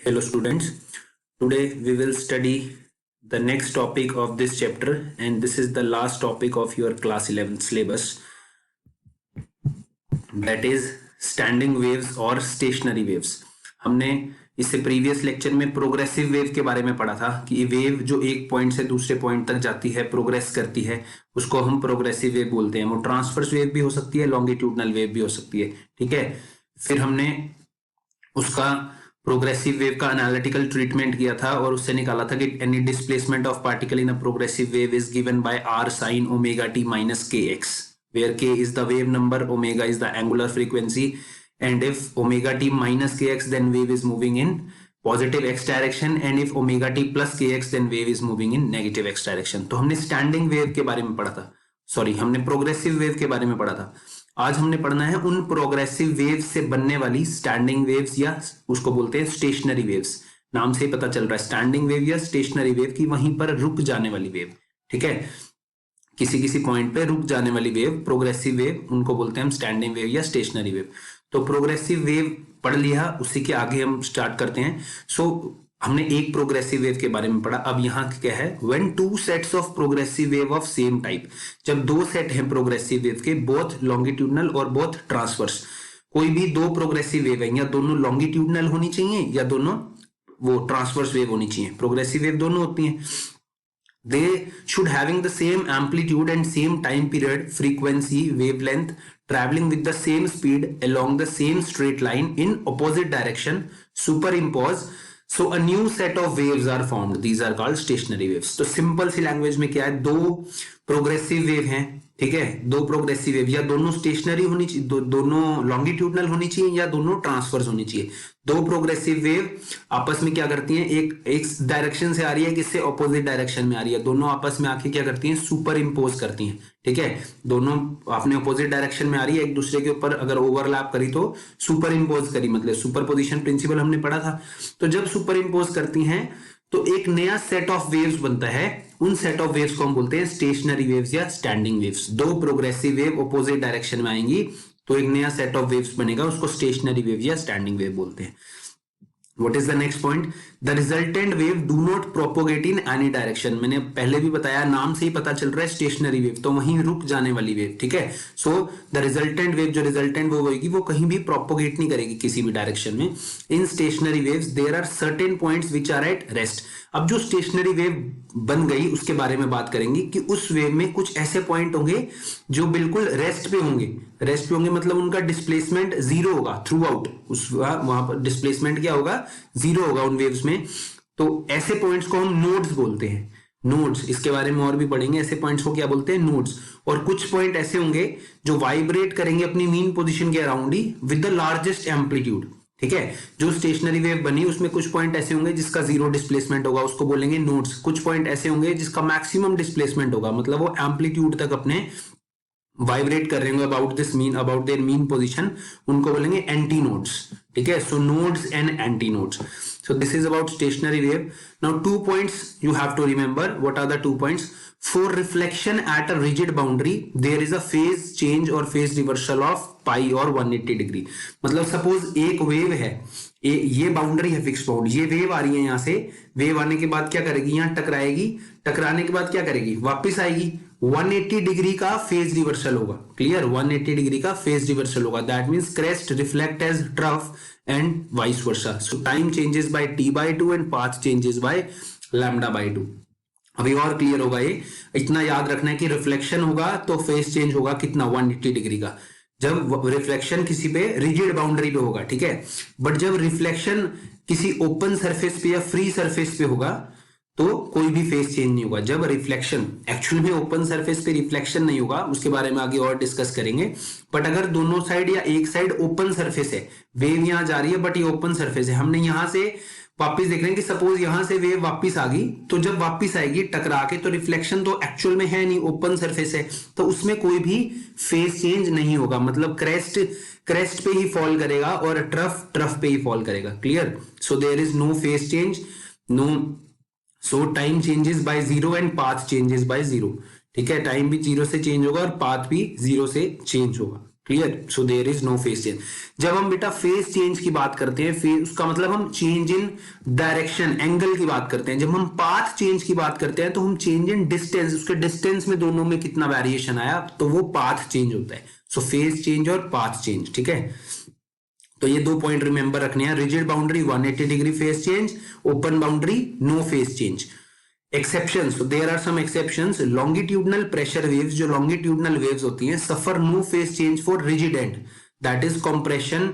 Hello students, today we will study the next topic of this chapter and this is the last topic of your class 11 syllabus, that is standing waves और stationary waves। हमने इससे previous lecture में progressive wave के बारे में पढ़ा था कि वेव जो एक पॉइंट से दूसरे पॉइंट तक जाती है, प्रोग्रेस करती है, उसको हम प्रोग्रेसिव वेव बोलते हैं। वो ट्रांसवर्स वेव भी हो सकती है, लॉन्गिट्यूडनल वेव भी हो सकती है, ठीक है। फिर हमने उसका प्रोग्रेसिव वेव का एनालिटिकल ट्रीटमेंट किया था और उससे निकाला था कि any displacement of particle in a progressive wave is given bye r sin omega t minus kx, where k is the wave number, omega is the angular frequency, and if omega t minus kx then wave is moving in positive x direction, and if omega t plus kx then wave is moving in negative x direction। तो हमने standing wave के बारे में पढ़ा था, sorry हमने progressive wave के बारे में पढ़ा था। आज हमने पढ़ना है उन प्रोग्रेसिव वेव्स से बनने वाली स्टैंडिंग वेव्स, या उसको बोलते हैं स्टेशनरी वेव्स। नाम से ही पता चल रहा है स्टैंडिंग वेव या स्टेशनरी वेव की वहीं पर रुक जाने वाली वेव, ठीक है। किसी पॉइंट पे रुक जाने वाली वेव प्रोग्रेसिव वेव, उनको बोलते हैं हम स्टैंडिंग वेव या स्टेशनरी वेव। तो प्रोग्रेसिव वेव पढ़ लिया, उसी के आगे हम स्टार्ट करते हैं। हमने एक प्रोग्रेसिव वेव के बारे में पढ़ा। अब यहाँ क्या है, when two sets of progressive wave of same type, जब दो सेट हैं प्रोग्रेसिव वेव के, बोथ लॉन्गिट्यूडनल और बोथ ट्रांसवर्स। कोई भी दो प्रोग्रेसिव वेव है, या दोनों लॉन्गिट्यूडनल होनी चाहिए या दोनों वो ट्रांसवर्स वेव होनी चाहिए। प्रोग्रेसिव वेव दोनों होती हैं। They should having the same amplitude and same time period, frequency, wavelength, traveling with the same speed along the same straight line in opposite direction, superimpose, so a new set of waves are formed. These are called stationary waves। तो simple सी language में क्या है, दो progressive wave हैं, ठीक है, दो progressive wave, या दोनों स्टेशनरी होनी चाहिए, दोनों लॉन्गिट्यूडनल होनी चाहिए या दोनों ट्रांसवर्स होनी चाहिए। दो प्रोग्रेसिव वेव आपस में क्या करती हैं, एक डायरेक्शन से आ रही है, किससे, ऑपोजिट डायरेक्शन में आ रही है, दोनों आपस में आके क्या करती हैं, सुपर इंपोज करती हैं, ठीक है। दोनों अपने ऑपोजिट डायरेक्शन में आ रही है, एक दूसरे के ऊपर अगर ओवरलैप करी तो सुपर इंपोज करी, मतलब सुपर पोजिशन प्रिंसिपल हमने पढ़ा था। तो जब सुपर इंपोज करती हैं तो एक नया सेट ऑफ वेव्स बनता है। उन सेट ऑफ वेव्स को हम बोलते हैं स्टेशनरी वेव्स या स्टैंडिंग वेव्स। दो प्रोग्रेसिव वेव ऑपोजिट डायरेक्शन में आएंगी तो एक नया सेट ऑफ वेव्स बनेगा, उसको स्टेशनरी वेव या स्टैंडिंग वेव बोलते हैं। What is the next point? The resultant wave do not propagate in any direction। मैंने पहले भी बताया, नाम से ही पता चल रहा है स्टेशनरी वेव, तो वहीं रुक जाने वाली वेव, ठीक है। सो द रिजल्टेंट वेव, जो रिजल्टेंट वो होगी, वो कहीं भी प्रोपोगेट नहीं करेगी किसी भी डायरेक्शन में। In stationary waves there are certain points which are at rest. अब जो स्टेशनरी वेव बन गई उसके बारे में बात करेंगे कि उस वेव में कुछ ऐसे पॉइंट होंगे जो बिल्कुल रेस्ट पे होंगे। रेस्ट पे होंगे मतलब उनका डिस्प्लेसमेंट जीरो होगा थ्रू आउट, उस वहां पर डिस्प्लेसमेंट क्या होगा, जीरो होगा उन वेव्स में। तो ऐसे पॉइंट्स को हम नोड्स बोलते हैं। नोड्स, इसके बारे में और भी पढ़ेंगे, ऐसे पॉइंट्स को क्या बोलते हैं, नोड्स। और कुछ पॉइंट ऐसे होंगे जो वाइब्रेट करेंगे अपनी मीन पोजीशन के around he with the largest amplitude, ठीक है। जो स्टेशनरी वेव बनी उसमें कुछ पॉइंट ऐसे होंगे जिसका जीरो डिस्प्लेसमेंट होगा, उसको बोलेंगे नोड्स। कुछ पॉइंट ऐसे होंगे जिसका मैक्सिमम डिस्प्लेसमेंट होगा, मतलब वो एम्पलीट्यूड तक अपने वाइब्रेट कर रहे होंगे about this mean, about their mean position, उनको बोलेंगे एंटी नोड्स, ठीक है। So nodes and anti nodes. So this is about stationary wave. Now 2 points you have to remember. What are the 2 points? For reflection at a rigid boundary, there is a phase change or phase reversal of pi or 180 degree। मतलब suppose एक wave है, ये boundary है, fix bound, ये wave आ रही है यहाँ से, वेव आने के बाद क्या करेगी, यहाँ टकराएगी, टकराने के बाद क्या करेगी, वापस आएगी, 180 डिग्री का फेज रिवर्सल होगा। क्लियर, 180 डिग्री का फेज रिवर्सल होगा। That means crest reflect as trough and vice versa। So time changes by t/2 and path changes by λ/2। अभी और क्लियर होगा ये, इतना याद रखना है कि रिफ्लेक्शन होगा तो फेस चेंज होगा कितना, 180 डिग्री का, जब रिफ्लेक्शन किसी पे रिजिड बाउंड्री पे होगा, ठीक है। बट जब रिफ्लेक्शन किसी ओपन सरफेस पे या फ्री सरफेस पे होगा तो कोई भी फेस चेंज नहीं होगा। जब रिफ्लेक्शन एक्चुअल में ओपन सरफेस पे रिफ्लेक्शन नहीं होगा, उसके बारे में आगे और डिस्कस करेंगे। बट अगर दोनों साइड या एक साइड ओपन सरफेस है, वेव यहां जा रही है बट ये ओपन सरफेस है, हमने यहां से वापस देख रहे हैं कि सपोज यहां से वेव वापस आ गई, तो जब वापस आएगी टकरा के, तो रिफ्लेक्शन तो एक्चुअल में है नहीं, ओपन सरफेस है, तो उसमें कोई भी फेस चेंज नहीं होगा। मतलब क्रेस्ट पे ही फॉल करेगा और ट्रफ पे ही फॉल करेगा। Clear, so there is no phase change, no, so time changes by zero and path changes by zero, ठीक है। टाइम भी जीरो से चेंज होगा और पाथ भी जीरो से चेंज होगा, clear, so there is no phase change. जब हम बेटा फेज चेंज की बात करते हैं, फेज उसका मतलब हम चेंज इन डायरेक्शन, एंगल की बात करते हैं। जब हम पाथ चेंज की बात करते हैं तो हम चेंज इन डिस्टेंस, उसके डिस्टेंस में दोनों में कितना वेरिएशन आया, तो वो पाथ चेंज होता है। सो फेज चेंज और पाथ चेंज, ठीक है। तो ये 2 पॉइंट रिमेंबर रखने हैं। Rigid boundary 180 degree phase change, open boundary no phase change. Exceptions, so there are some exceptions. Longitudinal pressure waves, जो लॉन्गिट्यूडनल वेव्स होती हैं, suffer no phase change for rigid end, that is compression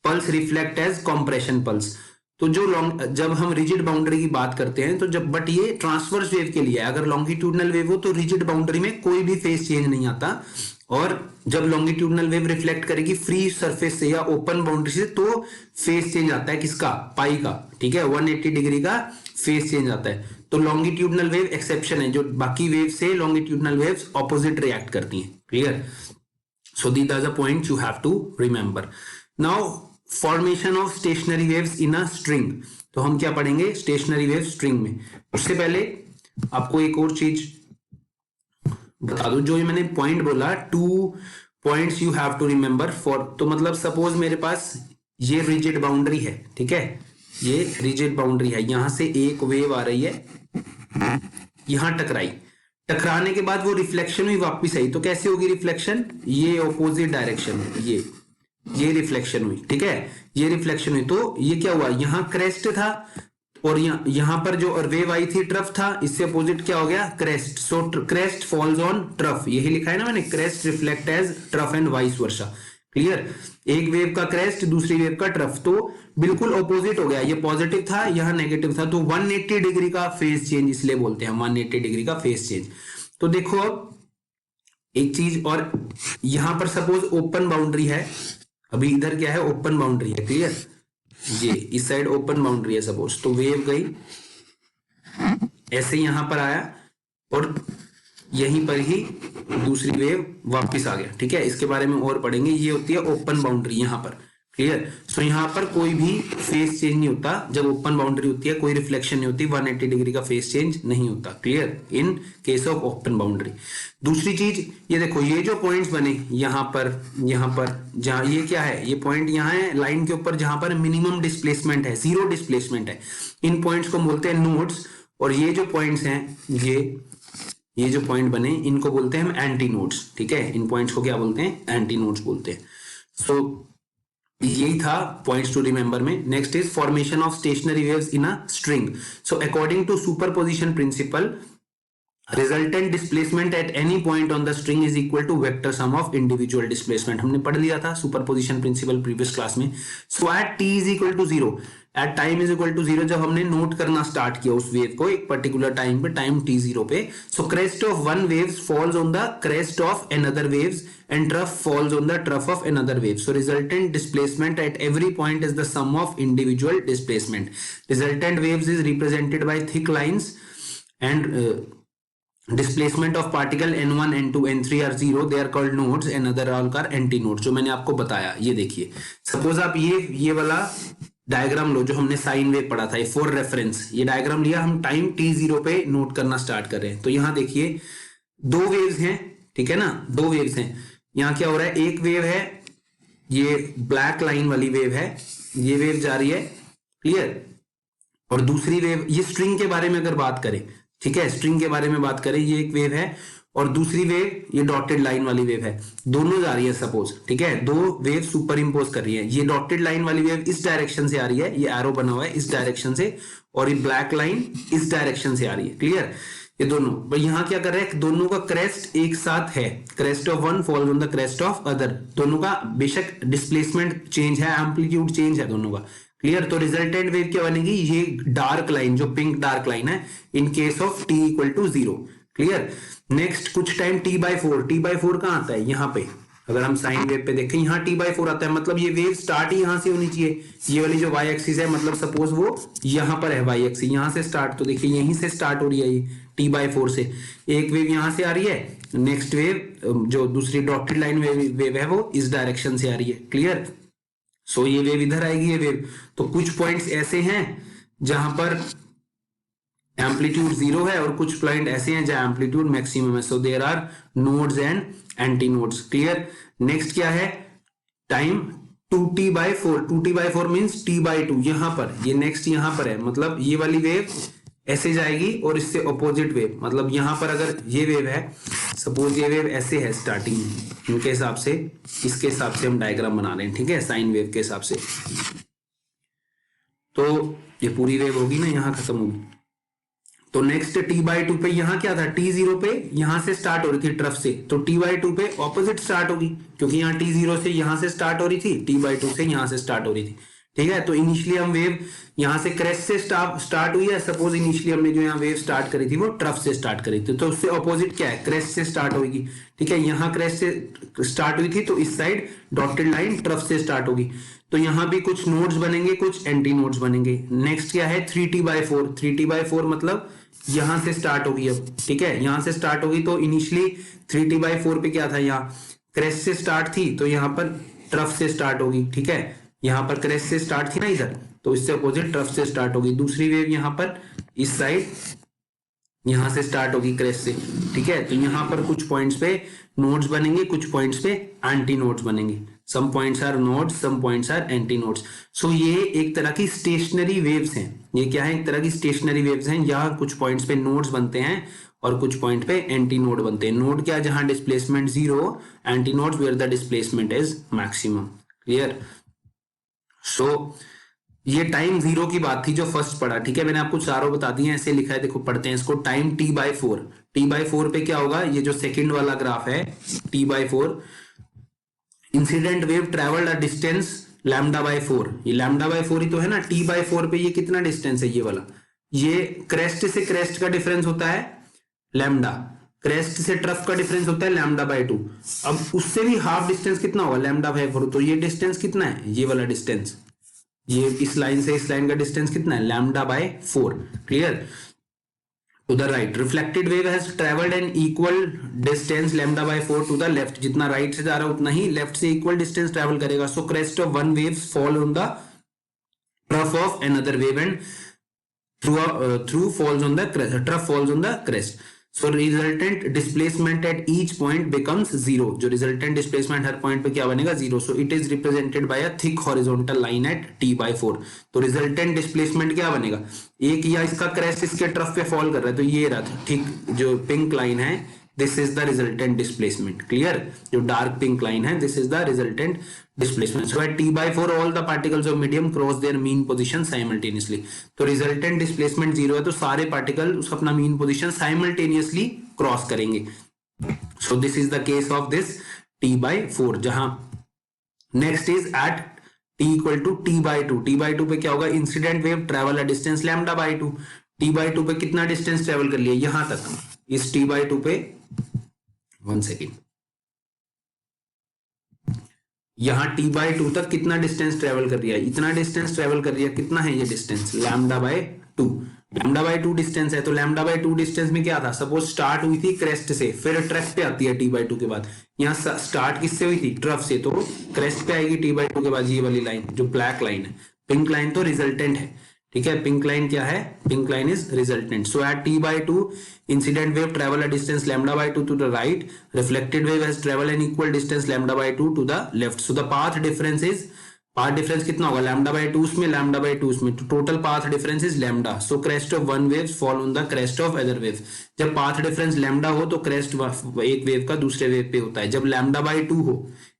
pulse reflect as compression pulse. तो जो जब हम rigid boundary की बात करते हैं तो जब, बट ये ट्रांसवर्स वेव के लिए, अगर लॉन्गिट्यूडनल वेव हो तो रिजिड बाउंड्री में कोई भी फेज चेंज नहीं आता, और जब लॉन्गिट्यूडनल वेव रिफ्लेक्ट करेगी फ्री सरफेस से या ओपन बाउंड्री से तो फेज चेंज आता है किसका, पाई का, ठीक है, 180 डिग्री का फेज चेंज आता है। तो लॉन्गिट्यूडनल वेव एक्सेप्शन है, जो बाकी वेव से लॉन्गिट्यूडनल वेव्स ऑपोजिट रिएक्ट करती हैं, clear. So these are the points you have to remember. Now formation of stationary waves in a string, तो हम क्या पढ़ेंगे स्टेशनरी वेव स्ट्रिंग में। उससे पहले आपको एक और चीज बता दो, जो ये मैंने पॉइंट बोला, 2 points you have to remember for, तो मतलब सपोज मेरे पास ये रिजिड बाउंड्री है, ठीक है, ये रिजिड बाउंड्री है, यहां से एक वेव आ रही है, यहां टकराई, टकराने के बाद वो रिफ्लेक्शन हुई वापस आई, तो कैसे होगी रिफ्लेक्शन, ये ऑपोजिट डायरेक्शन, ये रिफ्लेक्शन हुई, ठीक है, ये रिफ्लेक्शन हुई, तो ये क्या हुआ, यहां क्रेस्ट था और यहां पर जो वेव आई थी ट्रफ था, इससे अपोजिट क्या हो गया, crest. So crest falls on trough, यही लिखा है ना मैंने, crest reflect as trough and vice versa, clear. एक वेव का क्रेस्ट, दूसरी वेव का ट्रफ, तो बिल्कुल ऑपोजिट हो गया, ये पॉजिटिव था, यहां नेगेटिव था, तो 180 डिग्री का फेज चेंज इसलिए बोलते हैं, 180 डिग्री का फेज चेंज। तो देखो अब एक चीज और, यहां पर सपोज ओपन बाउंड्री है, अभी इधर क्या है, ओपन बाउंड्री है, क्लियर, ये इस साइड ओपन बाउंड्री है सपोज, तो वेव गई ऐसे यहां पर आया और यहीं पर ही दूसरी वेव वापस आ गया, ठीक है, इसके बारे में और पढ़ेंगे। ये होती है ओपन बाउंड्री यहां पर, क्लियर। सो यहां पर कोई भी फेज चेंज नहीं होता, जब ओपन बाउंड्री होती है कोई रिफ्लेक्शन नहीं होती, 180 डिग्री का फेज चेंज नहीं होता, clear, in case of open boundary. दूसरी चीज ये देखो, ये जो पॉइंट्स बने यहां पर जहां ये क्या है, ये पॉइंट यहां है लाइन के ऊपर जहां पर मिनिमम डिस्प्लेसमेंट है, 0 डिस्प्लेसमेंट है, इन पॉइंट्स को बोलते हैं नोड्स। और ये जो पॉइंट्स हैं, ये जो पॉइंट बने इनको बोलते हैं हम एंटी नोड्स, ठीक है, इन पॉइंट्स को क्या बोलते हैं, एंटी नोड्स बोलते हैं। सो यही था पॉइंट्स टू रिमेंबर में। Next is formation of stationary waves in a string. So according to superposition principle, resultant displacement at any point on the string is equal to vector sum of individual displacement, हमने पढ़ लिया था superposition principle previous class में। So at t is equal to 0, at time is equal to 0, जब हमने note करना start किया उस वेव को एक पर्टिकुलर टाइम पे, टाइम t0 पे, so crest of one waves falls on the crest of another waves and trough falls on the trough of another wave. So resultant displacement at every point is the sum of individual displacement. Resultant waves is represented by thick lines and displacement of particle n1 n2 n3 are 0, they are called nodes and other all are anti nodes, जो मैंने आपको बताया। ये देखिए suppose आप ये वाला diagram लो जो हमने साइन वेव पढ़ा था, ये फॉर रेफरेंस, ये डायग्राम लिया, हम टाइम t0 पे नोट करना स्टार्ट कर रहे हैं। तो यहाँ देखिए 2 वेव्स हैं, ठीक है ना, 2 वेव्स हैं। यहाँ क्या हो रहा है, एक वेव है, ये ब्लैक लाइन वाली वेव है, ये वेव जा रही है, क्लियर, और दूसरी वेव, ये स्ट्रिंग के बारे में अगर बात करें, ठीक है, स्ट्रिंग के बारे में बात करें, ये एक वेव है और दूसरी वेव ये डॉटेड लाइन वाली वेव है, दोनों जा रही है सपोज, ठीक है, 2 वेव सुपर इंपोज कर रही है। ये डॉटेड लाइन वाली वेव इस डायरेक्शन से आ रही है, ये एरो बना हुआ है इस डायरेक्शन से, और ये ब्लैक लाइन इस डायरेक्शन से आ रही है, क्लियर, ये दोनों। पर यहाँ क्या कर रहे हैं, दोनों का क्रेस्ट एक साथ है, crest of one false on the crest of other, दोनों का बेशक डिस्प्लेसमेंट चेंज है, एम्पलीट्यूड चेंज है दोनों का, क्लियर। तो रिजल्टेंट वेव क्या बनेगी, ये डार्क लाइन, जो पिंक डार्क लाइन है, in case of t equal to 0, क्लियर। नेक्स्ट कुछ टाइम t/4 कहां आता है, यहाँ पे अगर हम साइन वेव पे देखें, यहाँ t/4 आता है, मतलब ये वेव स्टार्ट ही यहां से होनी चाहिए। ये वाली जो y एक्सिस है, मतलब सपोज वो यहां पर है y एक्सिस, यहां से स्टार्ट, तो देखिए यहीं से स्टार्ट हो रही है ये t/4 से, एक वेव यहां से आ रही है, नेक्स्ट वेव जो दूसरी डॉटेड लाइन वेव है वो इस डायरेक्शन से आ रही है, क्लियर। सो ये वेव इधर आएगी, ये वेव, तो कुछ पॉइंट्स ऐसे हैं जहां पर एम्पलीट्यूड 0 है और कुछ पॉइंट ऐसे हैं जहां एम्पलीट्यूड मैक्सिमम है, so there are nodes and anti nodes. Clear. Next क्या है, time 2t/4, 2t/4 means t/2, यहां पर ये नेक्स्ट यहां पर है, मतलब ये वाली वेव ऐसे जाएगी और इससे ऑपोजिट वेव, मतलब यहां पर अगर ये वेव है, सपोज ये वेव ऐसे है स्टार्टिंग में, इनके हिसाब से, इसके हिसाब से हम डायग्राम बना रहे हैं, ठीक है, साइन वेव के हिसाब से, तो ये पूरी वेव होगी ना, यहां खत्म होगी। तो नेक्स्ट t/2 पे यहाँ क्या था, t0 पे यहां से स्टार्ट हो रही थी ट्रफ से, तो t/2 पे ऑपोजिट स्टार्ट होगी, क्योंकि यहाँ t0 से यहां से स्टार्ट हो रही थी, t/2 से यहां से स्टार्ट हो रही थी, ठीक है। तो इनिशियली हम वेव यहां से क्रेस्ट से स्टार्ट हुई है, सपोज इनिशियली हमने जो यहाँ वेव स्टार्ट करी थी वो ट्रफ से स्टार्ट करी थी, तो उससे ऑपोजिट क्या है, क्रेस्ट से स्टार्ट होगी, ठीक है। यहाँ क्रेस्ट से स्टार्ट हुई थी तो इस साइड डॉटेड लाइन ट्रफ से स्टार्ट होगी, तो यहां भी कुछ नोड्स बनेंगे, कुछ एंटी नोड्स बनेंगे। नेक्स्ट क्या है 3t/4, 3t/4 मतलब यहां से स्टार्ट होगी अब, ठीक है, यहां से स्टार्ट होगी, तो इनिशियली 3t/4 पे क्या था, यहाँ क्रेस्ट से स्टार्ट थी, तो यहां पर ट्रफ से स्टार्ट होगी, ठीक है, यहां पर क्रेस्ट से स्टार्ट थी ना इधर, तो इससे अपोजिट ट्रफ से स्टार्ट होगी। दूसरी वेव यहां पर इस साइड यहां से स्टार्ट होगी क्रेस्ट से, ठीक है। तो यहां पर कुछ पॉइंट्स पे नोड्स बनेंगे, कुछ पॉइंट्स पे एंटी नोड्स बनेंगे, some points are nodes, some points are anti nodes. So ये एक तरह की स्टेशनरी वेव्स हैं, ये क्या है, एक तरह की स्टेशनरी वेव्स हैं, यहाँ कुछ पॉइंट्स पे नोड्स बनते हैं और कुछ पॉइंट पे एंटी नोड बनते हैं। नोड क्या, जहां displacement 0, anti node where the displacement is maximum. Clear. So ये टाइम 0 की बात थी जो फर्स्ट पढ़ा, ठीक है, मैंने आपको चारों बता दिए, ऐसे लिखा है, देखो पढ़ते हैं इसको। टाइम t/4, t/4 पे क्या होगा, ये जो सेकंड वाला ग्राफ है t/4, incident wave travelled a distance λ/4, ये λ/4 ही तो है ना, t/4 पे ये कितना डिस्टेंस है, ये वाला, ये क्रेस्ट से क्रेस्ट का डिफरेंस होता है लैम्डा, क्रेस्ट से ट्रफ का डिफरेंस होता है λ/2, अब उससे भी हाफ डिस्टेंस कितना होगा λ/4, तो ये डिस्टेंस कितना है, ये वाला डिस्टेंस, ये इस लाइन से इस लाइन का डिस्टेंस कितना है λ/4। Clear. To the right, reflected wave has travelled an equal distance λ/4 to the left, जितना राइट से जा रहा है उतना ही लेफ्ट से इक्वल डिस्टेंस ट्रेवल करेगा। So crest of one wave fall on the trough of another wave and through falls on the trough falls on the crest. So resultant displacement at each point becomes 0, जो resultant displacement हर point पे क्या बनेगा, 0। So it is represented by a thick horizontal line at t/4। तो resultant displacement क्या बनेगा, एक या इसका क्रेस्ट इसके ट्रफ पे फॉल कर रहा है, तो ये रहा ठीक जो पिंक लाइन है, this is the resultant displacement. Clear. जो डार्क पिंक लाइन है, this is the resultant displacement. So at t/4 all the particles of medium cross their mean position simultaneously. तो resultant displacement 0 है, तो सारे particle उसका अपना mean position simultaneously cross करेंगे। So this is the case of this t/4, जहां next is at t equal to t/2, t/2 पे क्या होगा, incident wave travel a distance λ/2, t/2 पे कितना डिस्टेंस ट्रेवल कर लिया यहां तक, इस t/2 पे 1 सेकेंड, यहां t/2 तक कितना डिस्टेंस ट्रेवल कर दिया, इतना डिस्टेंस ट्रेवल कर दिया, कितना है ये डिस्टेंस λ/2, λ/2 डिस्टेंस है। तो λ/2 डिस्टेंस में क्या था, सपोज स्टार्ट हुई थी क्रेस्ट से, फिर ट्रफ पे आती है t/2 के बाद, यहाँ स्टार्ट किससे हुई थी, ट्रफ से, तो क्रेस्ट पे आएगी t/2 के बाद ये वाली लाइन जो ब्लैक लाइन है, पिंक लाइन तो रिजल्टेंट है, ठीक है, पिंक लाइन क्या है, pink line is resultant. So at t/2 incident wave travel a distance λ/2 to the right, reflected wave has traveled an equal distance λ/2 to the left. So the path difference is, path difference कितना होगा, λ/2 उसमें λ/2 उसमें, तो total path difference is lambda. So crest of one wave fall on the crest of other wave. जब path difference lambda हो तो crest एक wave का दूसरे वेव पे होता है। जब λ/2 हो,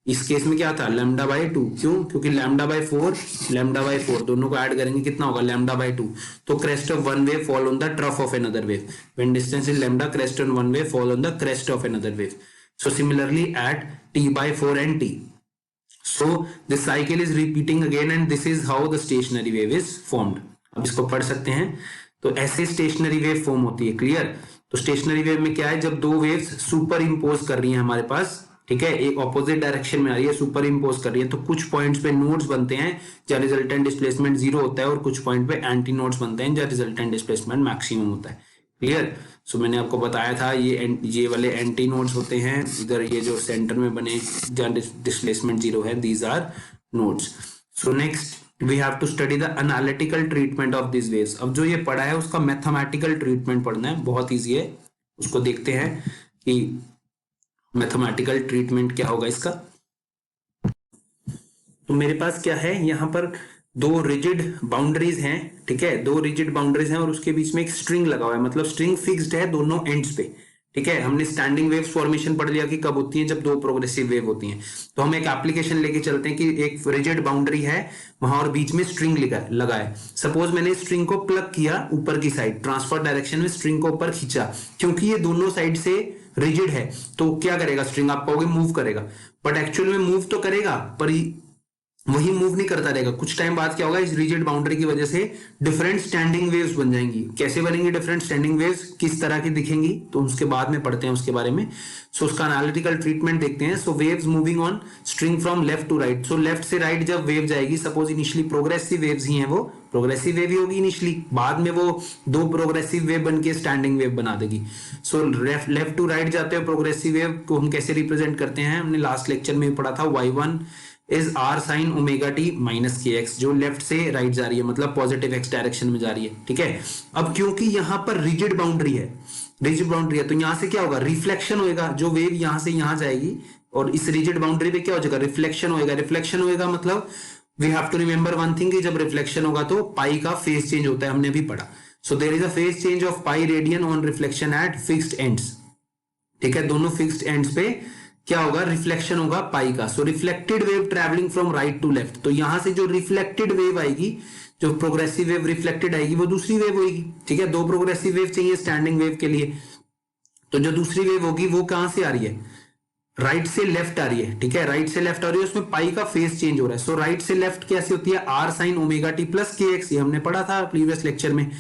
इस केस में क्या था λ/2, क्यों, क्योंकि λ/4 दोनों को ऐड करेंगे कितना होगा λ/2, तो crest of one wave fall on the trough of another wave, when distance is lambda crest on one wave fall on the crest of another wave. So similarly at t/4 and t, so the cycle is repeating again and this is how the stationary wave is formed। अब इसको पढ़ सकते हैं, तो ऐसे stationary wave form होती है। Clear. तो स्टेशनरी वेव में क्या है, जब दो वेव्स सुपर इम्पोज कर रही हैं हमारे पास, ठीक है, एक ऑपोजिट डायरेक्शन में आ रही है, सुपर इम्पोज कर रही है, तो कुछ पॉइंट्स पे नोड्स बनते हैं जहां रिजल्टेंट डिस्प्लेसमेंट 0 होता है और कुछ पॉइंट पे एंटी नोड्स बनते हैं जहां रिजल्टेंट डिस्प्लेसमेंट मैक्सिमम होता है। क्लियर। सो मैंने आपको बताया था ये वाले एंटी नोड्स होते हैं, इधर ये जो सेंटर में बने जहां डिस्प्लेसमेंट 0 है, these are nodes. So next we have to study the analytical treatment of this waves. अब जो ये पढ़ा है उसका मैथमेटिकल ट्रीटमेंट पढ़ना है, बहुत ईजी है। उसको देखते हैं कि मैथमेटिकल ट्रीटमेंट क्या होगा इसका। तो मेरे पास क्या है, यहाँ पर दो रिजिड बाउंड्रीज हैं, ठीक है, दो रिजिड बाउंड्रीज हैं और उसके बीच में एक स्ट्रिंग लगा हुआ है, मतलब स्ट्रिंग फिक्स्ड है दोनों एंड्स पे, ठीक है। हमने स्टैंडिंग वेव्स फॉर्मेशन पढ़ लिया कि कब होती है, जब दो प्रोग्रेसिव वेव होती हैं। तो हम एक एप्लीकेशन लेके चलते हैं कि एक रिजिड बाउंड्री है वहां और बीच में स्ट्रिंग लगा है। सपोज मैंने स्ट्रिंग को प्लग किया ऊपर की साइड, ट्रांसफर डायरेक्शन में स्ट्रिंग को ऊपर खींचा, क्योंकि ये दोनों साइड से रिजिड है तो क्या करेगा स्ट्रिंग, आप कहोगे मूव करेगा, बट एक्चुअल में मूव तो करेगा पर वही मूव नहीं करता रहेगा। कुछ टाइम बाद क्या होगा, इस रिजिड बाउंड्री की वजह से डिफरेंट स्टैंडिंग वेव्स बन जाएंगी। कैसे बनेंगी डिफरेंट स्टैंडिंग वेव्स, किस तरह की दिखेंगी, तो उसके बाद में पढ़ते हैं उसके बारे में। सो उसका एनालिटिकल ट्रीटमेंट देखते हैं। So waves moving on string from left to right. So left से राइट जब वेव जाएगी, सपोज इनिशियली प्रोग्रेसिव वेव्स ही हैं, वो प्रोग्रेसिव वेव ही होगी इनिशियली, बाद में वो दो प्रोग्रेसिव वेव बन के स्टैंडिंग वेव बना देगी। सो लेफ्ट टू राइट जाते हो प्रोग्रेसिव वेव को हम कैसे रिप्रेजेंट करते हैं, हमने लास्ट लेक्चर में पढ़ा था, y1 is r sine omega t minus k x, जो लेफ्ट से राइट जा रही है, मतलब पॉजिटिव एक्स डायरेक्शन में जा रही है, ठीक है। अब क्योंकि यहां पर रिजिड बाउंड्री है, तो यहां से क्या होगा, रिफ्लेक्शन होएगा, जो वेव यहां से यहां जाएगी और इस रिजिड बाउंड्री पे क्या हो जाएगा, रिफ्लेक्शन होएगा। मतलब we have to remember one thing कि जब रिफ्लेक्शन होगा तो पाई का फेज चेंज होता है, हमने भी पढ़ा। So there is a phase change of pi radian on reflection at fixed ends, ठीक है, दोनों फिक्स्ड एंड्स पे क्या होगा, रिफ्लेक्शन होगा पाई का। So reflected wave travelling from right to left, तो यहां से जो रिफ्लेक्टेड वेव आएगी, जो प्रोग्रेसिव वेव रिफ्लेक्टेड आएगी वो दूसरी वेव होगी, ठीक है। दो प्रोग्रेसिव वेव चाहिए स्टैंडिंग वेव के लिए, तो जो दूसरी वेव होगी वो कहां से आ रही है, राइट से लेफ्ट आ रही है, ठीक है, राइट से लेफ्ट आ रही है, उसमें पाई का फेज चेंज हो रहा है। सो राइट से लेफ्ट कैसे होती है, r sine omega t plus k x, ये हमने पढ़ा था प्रीवियस लेक्चर में।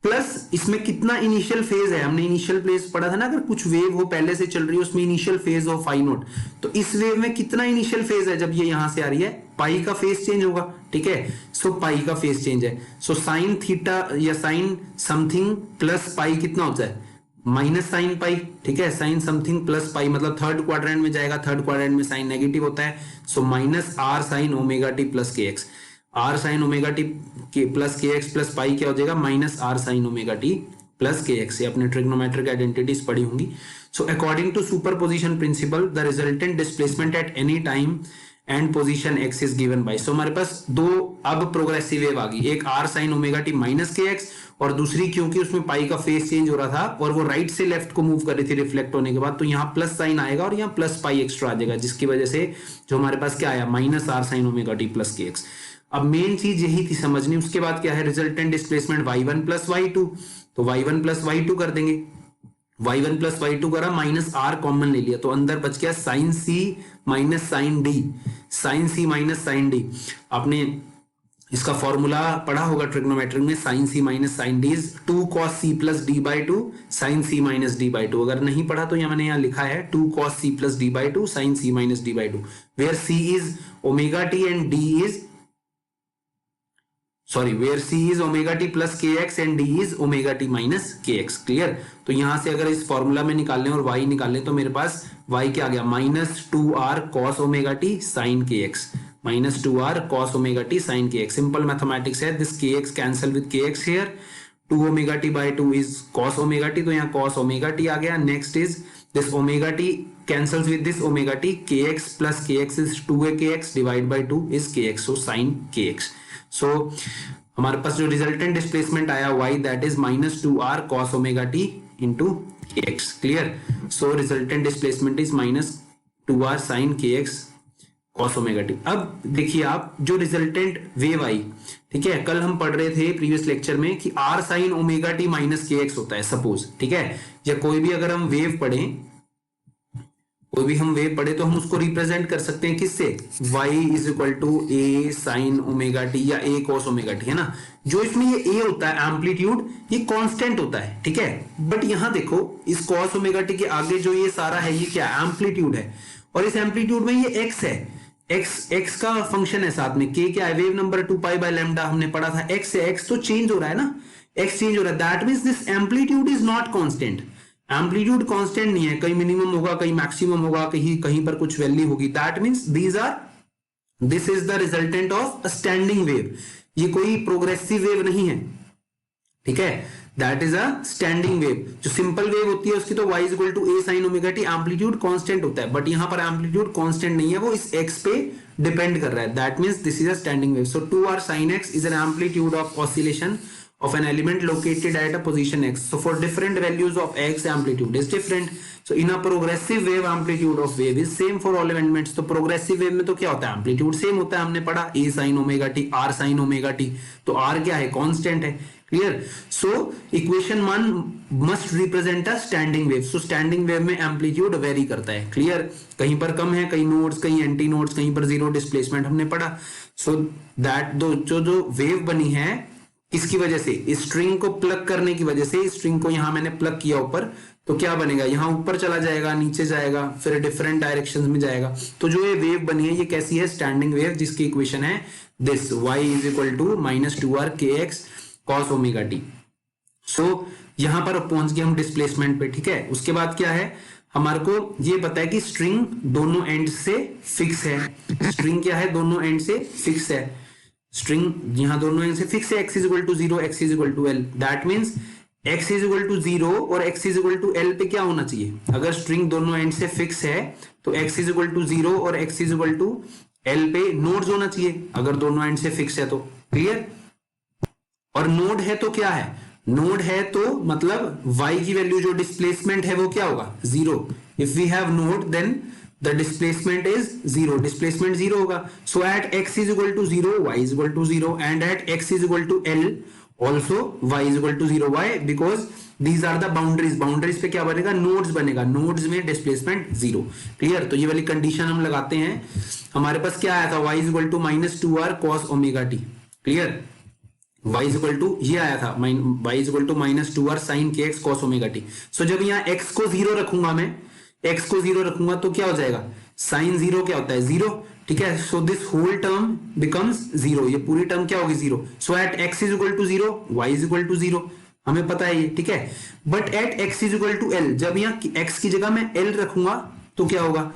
प्लस इसमें कितना इनिशियल फेज है, हमने इनिशियल फेज पढ़ा था ना, अगर कुछ वेव हो पहले से चल रही है उसमें इनिशियल फेज हो फाई नोट, तो इस वेव में कितना इनिशियल फेज है, जब ये यहां से आ रही है पाई का फेज चेंज होगा, ठीक है। सो पाई का फेज चेंज है, सो साइन थीटा या साइन समथिंग प्लस पाई कितना होता है, माइनस साइन पाई, ठीक है, साइन समथिंग प्लस पाई, मतलब थर्ड क्वाड्रेंट में जाएगा, थर्ड क्वाड्रेंट में साइन नेगेटिव होता है। So minus r sine omega t plus k x, r sine omega t के plus k x plus pi क्या हो जाएगा, minus r sine omega t plus k x. ये अपने ट्रिग्नोमेट्रिक आइडेंटिटीज पढ़ी होंगी। So according to superposition principle the resultant displacement at any time and position x is given by. So हमारे पास दो अब प्रोग्रेसिव वेव आ गई, एक r sine omega t minus k x और दूसरी क्योंकि उसमें पाई का फेस चेंज हो रहा था और वो राइट से लेफ्ट को मूव कर रही थी रिफ्लेक्ट होने के बाद, तो यहाँ प्लस साइन आएगा और यहाँ प्लस पाई एक्स्ट्रा आ जाएगा, जिसकी वजह से जो हमारे पास क्या आया, minus r sine omega t plus k x. अब मेन चीज यही थी समझनी। उसके बाद क्या है, resultant displacement y1 plus y2, तो y1 प्लस y2 कर देंगे, y1 प्लस y2 करा, माइनस r कॉमन ले लिया, तो अंदर बच गया sine c minus sine d, sine c minus sine d. आपने इसका फॉर्मूला पढ़ा होगा ट्रिग्नोमेट्रिक में, sine c minus sine d is 2 cos c plus d by 2 sine c minus d by 2। अगर नहीं पढ़ा तो मैंने यहाँ लिखा है 2 cos c plus d by 2 sine c minus d by 2, where c is omega t and d is where c is omega t plus kx and d is omega t minus kx, clear. तो यहां से अगर इस formula में निकालने और y निकालने तो मेरे पास y क्या आ गया, minus 2r cos omega t sin kx, minus 2r cos omega t sin kx। Simple mathematics है, this kx cancel with kx here, 2 omega t by 2 is cos omega t, तो यहाँ cos omega t आ गया। Next is this omega t cancels with this omega t, kx plus kx is 2akx divided by 2 is kx, so sin kx। सो हमारे पास जो resultant displacement आया y that is minus 2r cos omega t into kx, clear. So resultant displacement is minus 2r sin kx cos omega t। अब देखिए आप, जो resultant wave आई, ठीक है, कल हम पढ़ रहे थे प्रीवियस लेक्चर में कि r sin omega t minus kx होता है सपोज, ठीक है, या कोई भी अगर हम वेव पढ़े तो हम उसको रिप्रेजेंट कर सकते हैं किससे, y is equal to a sine omega t या a cos ओमेगा टी, है ना। जो इसमें ये a होता है एम्पलीट्यूड, ये कांस्टेंट होता है, ठीक है, बट यहां देखो इस cos ओमेगा टी के आगे जो ये सारा है ये क्या एम्पलीट्यूड है, और इस एम्पलीट्यूड में ये x है, x का फंक्शन है साथ में, k क्या है, wave number 2 pi by lambda हमने पढ़ा था, x है, x तो चेंज हो रहा है ना, x चेंज हो रहा है, that means this amplitude is not constant. Amplitude constant नहीं है, कहीं मिनिमम होगा, कहीं मैक्सिमम होगा, कहीं पर कुछ वैल्यू होगी, that means these are this is the resultant of a standing wave, ये कोई प्रोग्रेसिव वेव नहीं है, ठीक है, that is a standing wave. जो सिंपल वेव होती है उसकी तो y equal to a sine omega t amplitude constant होता है, बट यहां पर एम्पलीट्यूड कांस्टेंट नहीं है, वो इस x पे डिपेंड कर रहा है, that means this is a standing wave. So 2r sin x is an amplitude of oscillation of an element located at a position x. So for different values of x, amplitude is different. So in a progressive wave, amplitude of wave is same for all elements. तो progressive wave में तो क्या होता है, amplitude same होता है, हमने पढ़ा a sin omega t, r sin omega t, तो r क्या है, कांस्टेंट है, clear. So equation 1 must represent a standing wave. So standing wave में एम्पलीट्यूड वेरी करता है, क्लियर, कहीं पर कम है, कहीं नोड्स, कहीं एंटी नोड्स, कहीं पर जीरो डिस्प्लेसमेंट हमने पढ़ा। सो दैट जो वेव बनी है किसकी वजह से, स्ट्रिंग को प्लग करने की वजह से, स्ट्रिंग को यहां मैंने प्लग किया ऊपर, तो क्या बनेगा, यहां ऊपर चला जाएगा, नीचे जाएगा, फिर डिफरेंट डायरेक्शंस में जाएगा। तो जो ये वेव बनी है ये कैसी है, स्टैंडिंग वेव, जिसकी इक्वेशन है this, y is equal to -2r kx cos omega t. सो यहां पर पहुंच गए हम डिस्प्लेसमेंट पे, ठीक है। उसके बाद क्या है, हमारे को ये पता है कि स्ट्रिंग दोनों एंड से फिक्स है, स्ट्रिंग क्या है, दोनों एंड से फिक्स है, स्ट्रिंग यहां दोनों एंड से फिक्स है, x is equal to 0, x is equal to l, that means x is equal to 0 और x is equal to l पे क्या होना चाहिए, अगर स्ट्रिंग दोनों एंड से फिक्स है तो x इज इक्वल टू 0 और x is equal to l पे नोड्स होना चाहिए, अगर दोनों एंड से फिक्स है तो, क्लियर। और नोड है तो क्या है, नोड है तो मतलब y की वैल्यू जो डिस्प्लेसमेंट है वो क्या होगा, 0। If we have node then the displacement is 0, displacement 0 होगा। So at x is equal to 0 y is equal to 0 and at x is equal to l also y is equal to 0. Why? Because these are the boundaries. Boundaries पे क्या बनेगा, nodes बनेगा, nodes में displacement 0, clear. तो ये वाली condition हम लगाते हैं, हमारे पास क्या आया था, y is equal to -2r cos omega t, clear, y is equal to ये आया था, y is equal to -2r sin kx cos omega t। सो जब यहाँ x को 0 रखूंगा मैं, x को 0 रखूंगा तो क्या हो जाएगा, साइन 0 क्या होता है, 0, ठीक है। So this whole term becomes 0, ये पूरी टर्म क्या होगी, 0। So at x is equal to 0 y is equal to 0, हमें पता है ये, ठीक है। But at x is equal to l, जब यहाँ x की जगह मैं l रखूंगा तो क्या होगा,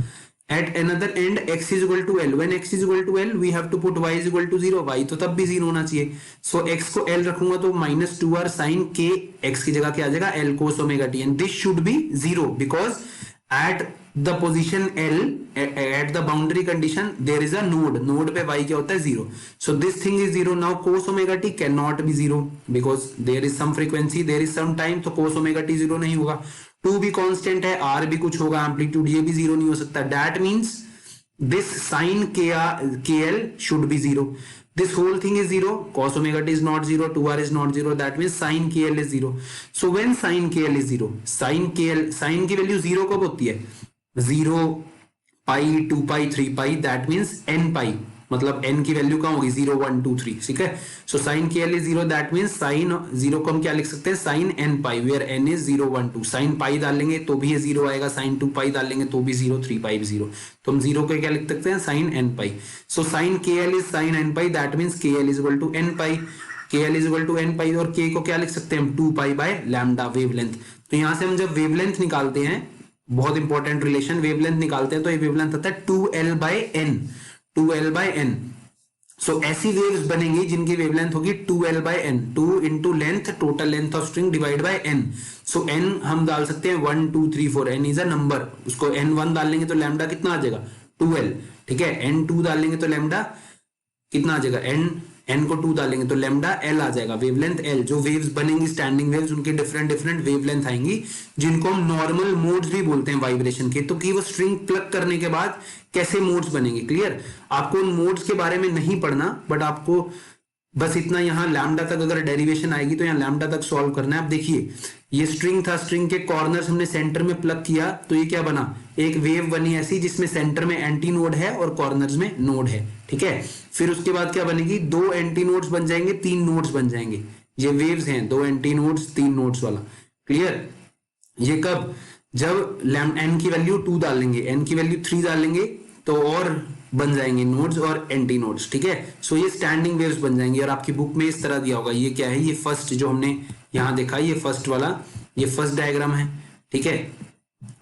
at another end x is equal to l, when x is equal to l we have to put y is equal to 0, y तो तब भी 0 होना चाहिए। सो x को l रखूंगा तो -2r sin k, x की जगह क्या आ जाएगा, l cos omega t, and this should be 0 because at the position L at the boundary condition there is a node पे y क्या होता है, 0। so this thing is 0. now cos omega t cannot be 0 because there is some frequency, there is some time, तो cos omega t 0 नहीं होगा। 2 भी constant है, r भी कुछ होगा, एम्पलीट्यूड ये भी 0 नहीं हो सकता, that means this sin kl should be 0, this whole thing is 0, cos omega t is not 0, 2r is not 0, that means sin kl is 0. so when sin kl is 0, sin की value 0 कब होती है, 0 पाई 2 पाई 3 पाई, that means n पाई, मतलब n की value कहाँ होगी, 0 1 2 3, ठीक है। सो साइन के L is 0, that means sine 0 को हम क्या लिख सकते हैं, sine n pi, where n is 0 1 2, sine pi डाल लेंगे तो भी ये 0 आएगा, साइन 2 पाई डाल लेंगे तो भी 0, 3 पाई भी 0, तो हम 0 को क्या लिख सकते हैं, sine n pi. So sine के L is sine n pi, that means K L is equal to n pi, K L is equal to n pi, और k को क्या लिख सकते हैं हम, 2 पाई बाय लैम्डा वेवलेंथ। तो यहां से हम जब वेवलेंथ निकालते हैं, बहुत इंपॉर्टेंट रिलेशन, वेवलेंथ निकालते हैं तो ये वेवलेंथ आता है 2l by n, 2l by n। So ऐसी वेव्स बनेंगी जिनकी वेवलेंथ होगी 2l by n, 2 into length, total length of string divide by n। So n हम डाल सकते हैं 1 2 3 4, n इज अ नंबर, उसको n1 डाल लेंगे तो लैम्डा कितना आ जाएगा, 2l, ठीक है। n2 डाल लेंगे तो लैम्डा कितना आ जाएगा, n को 2 डालेंगे तो लैम्डा l आ जाएगा, वेवलेंथ l। जो वेव्स बनेंगी स्टैंडिंग वेव्स, उनके डिफरेंट डिफरेंट वेवलेंथ आएंगी, जिनको हम नॉर्मल मोड्स भी बोलते हैं वाइब्रेशन के। तो कि वो स्ट्रिंग प्लग करने के बाद कैसे मोड्स बनेंगे, क्लियर। आपको उन मोड्स के बारे में नहीं पढ़ना, बट आपको बस इतना, यहाँ लैम्डा तक अगर डेरिवेशन आएगी तो यहाँ लैम्डा तक सॉल्व करना है। आप देखिए ये स्ट्रिंग था, स्ट्रिंग के कॉर्नर्स हमने सेंटर में प्लग किया तो ये क्या बना, एक वेव बनी ऐसी जिसमें सेंटर में एंटी नोड है और कॉर्नर्स में नोड है, ठीक है। फिर उसके बाद क्या बनेगी, 2 एंटी नोड्स बन जाएंगे, 3 नोड्स बन जाएंगे, ये वेव्स हैं, 2 एंटी नोड्स 3 नोड्स वाला, क्लियर। ये कब, जब n की वैल्यू 2 डालेंगे, n की वैल्यू 3 डालेंगे तो और बन जाएंगे नोड्स और एंटी नोड्स, ठीक है। सो ये स्टैंडिंग वेव्स बन जाएंगे, और आपकी बुक में इस तरह दिया होगा। ये क्या है, ये फर्स्ट जो हमने यहाँ देखा, ये फर्स्ट वाला, ये फर्स्ट डायग्राम है, ठीक है,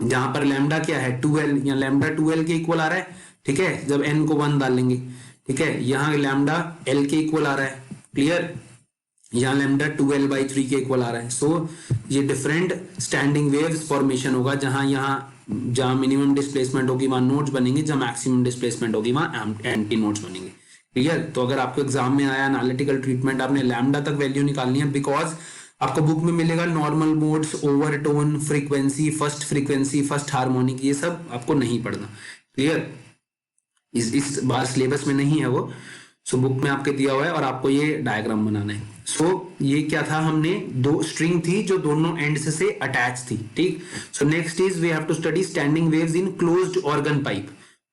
जहां पर लैम्डा क्या है 2l, या लैम्डा 2l के इक्वल आ रहा है, ठीक है, जब n को 1 डाल लेंगे, ठीक है, यहाँ लैम्डा एल के इक्वल आ रहा है, क्लियर, यहाँ लैम्डा 2l/3 के इक्वल आ रहा है। सो ये डिफरेंट स्टैंडिंग वेव्स फॉर्मेशन होगा, जहां मिनिमम डिस्प्लेसमेंट होगी वहां नोड्स बनेंगे, जहां मैक्सिमम डिस्प्लेसमेंट होगी वहां एंटी नोड्स बनेंगे, क्लियर। तो अगर आपको एग्जाम में आया एनालिटिकल ट्रीटमेंट, आपने लैम्डा तक वैल्यू निकालनी है, बिकॉज आपको बुक में मिलेगा normal modes, overtone, frequency, first harmonic, ये सब आपको नहीं पढ़ना, क्लियर। इस बार सिलेबस में नहीं है वो, सो बुक में आपके दिया हुआ है और आपको ये डायग्राम बनाना है। सो ये क्या था, हमने दो स्ट्रिंग थी जो दोनों एंड्स से अटैच थी, ठीक। So next is we have to study standing waves in closed organ pipe.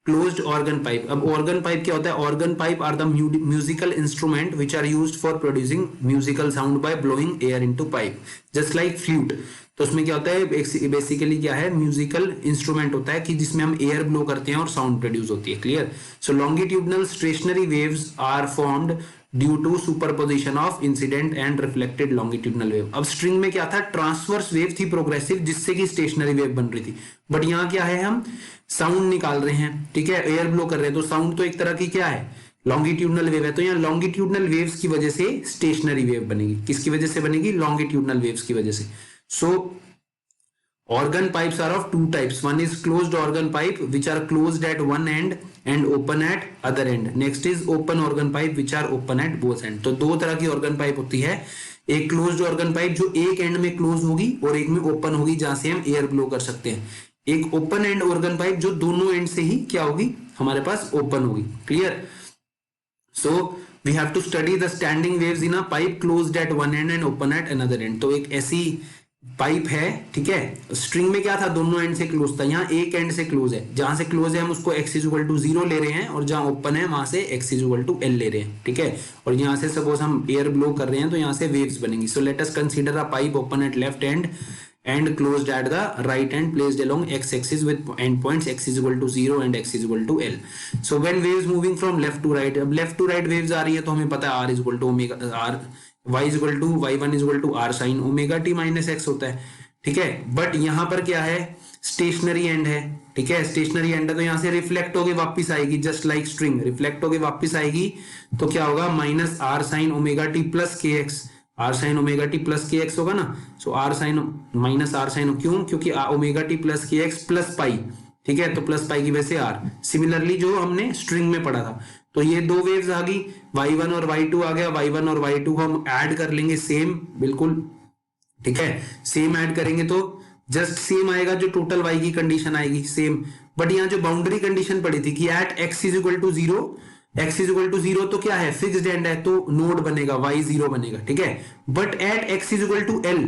Closed organ pipe, अब ऑर्गन पाइप क्या होता है? Organ pipe are the musical instrument which are used for producing musical sound by blowing air into pipe, just like flute. तो उसमें क्या होता है, basically क्या है, म्यूजिकल इंस्ट्रूमेंट होता है कि जिसमें हम एयर ब्लो करते हैं और साउंड प्रोड्यूस होती है, clear. So longitudinal stationary waves are formed due to superposition of incident and reflected longitudinal wave. अब स्ट्रिंग में क्या था, ट्रांसवर्स वेव थी प्रोग्रेसिव, जिससे कि स्टेशनरी वेव बन रही थी, बट यहाँ क्या है, हम साउंड निकाल रहे हैं, ठीक है, एयर ब्लो कर रहे हैं, तो साउंड तो एक तरह की क्या है, लॉन्गिट्यूडनल वेव है। तो यहाँ लॉन्गिट्यूडनल वेव्स की वजह से स्टेशनरी वेव बनेगी, किसकी वजह से बनेगी, लॉन्गिट्यूडनल वेव्स की वजह से। So organ pipes are of two types. One is closed organ pipe which are closed at one end and open at other end. Next is open organ pipe which are open at both end. तो दो तरह की organ pipe होती है, एक closed organ pipe जो एक end में close होगी और एक में open होगी जहां से हम air blow कर सकते हैं, एक open end organ pipe जो दोनों end से ही क्या होगी, हमारे पास open होगी, clear। So we have to study the standing waves in a pipe closed at one end and open at another end। तो एक ऐसी पाइप है, ठीक है, स्ट्रिंग में क्या था, दोनों एंड से क्लोज था, यहाँ एक एंड से क्लोज है, जहां से क्लोज है हम उसको x = 0 ले रहे हैं, और जहां ओपन है वहां से x = l ले रहे हैं, ठीक है। और यहाँ से सपोज हम एयर ब्लो कर रहे हैं तो यहाँ से वेव्स बनेंगी। So let us consider a pipe open at left and and closed at the right end placed along x-axis with endpoints x = 0 and x = l। So when waves moving from left to right, अब left to right waves आ रही है तो हमें पता है r = omega, r y = y1 = r sin omega t - x होता है, ठीक है। बट यहाँ पर क्या है, स्टेशनरी एंड है, ठीक है, स्टेशनरी एंड है, तो यहाँ से रिफ्लेक्ट होके वापस आएगी, जस्ट लाइक स्ट्रिंग रिफ्लेक्ट होके वापस आएगी, तो क्या होगा, -r sin omega t + kx, r sin omega t + kx होगा ना। सो r sin -r sin, क्यों, क्योंकि ओमेगा t + kx + पाई, ठीक है, तो प्लस पाई की वजह से r। सिमिलरली जो हमने स्ट्रिंग में पढ़ा था, तो ये दो वेव्स आ गई, y1 और y2 आ गया, y1 और y2 को हम ऐड कर लेंगे सेम, बिल्कुल, ठीक है, सेम ऐड करेंगे तो जस्ट सेम आएगा, जो टोटल y की कंडीशन आएगी सेम। बट यहाँ जो बाउंड्री कंडीशन पड़ी थी कि एट x = 0, x = 0 तो क्या है, फिक्स्ड एंड है, तो नोड बनेगा, y 0 बनेगा, ठीक है। बट एट x = l,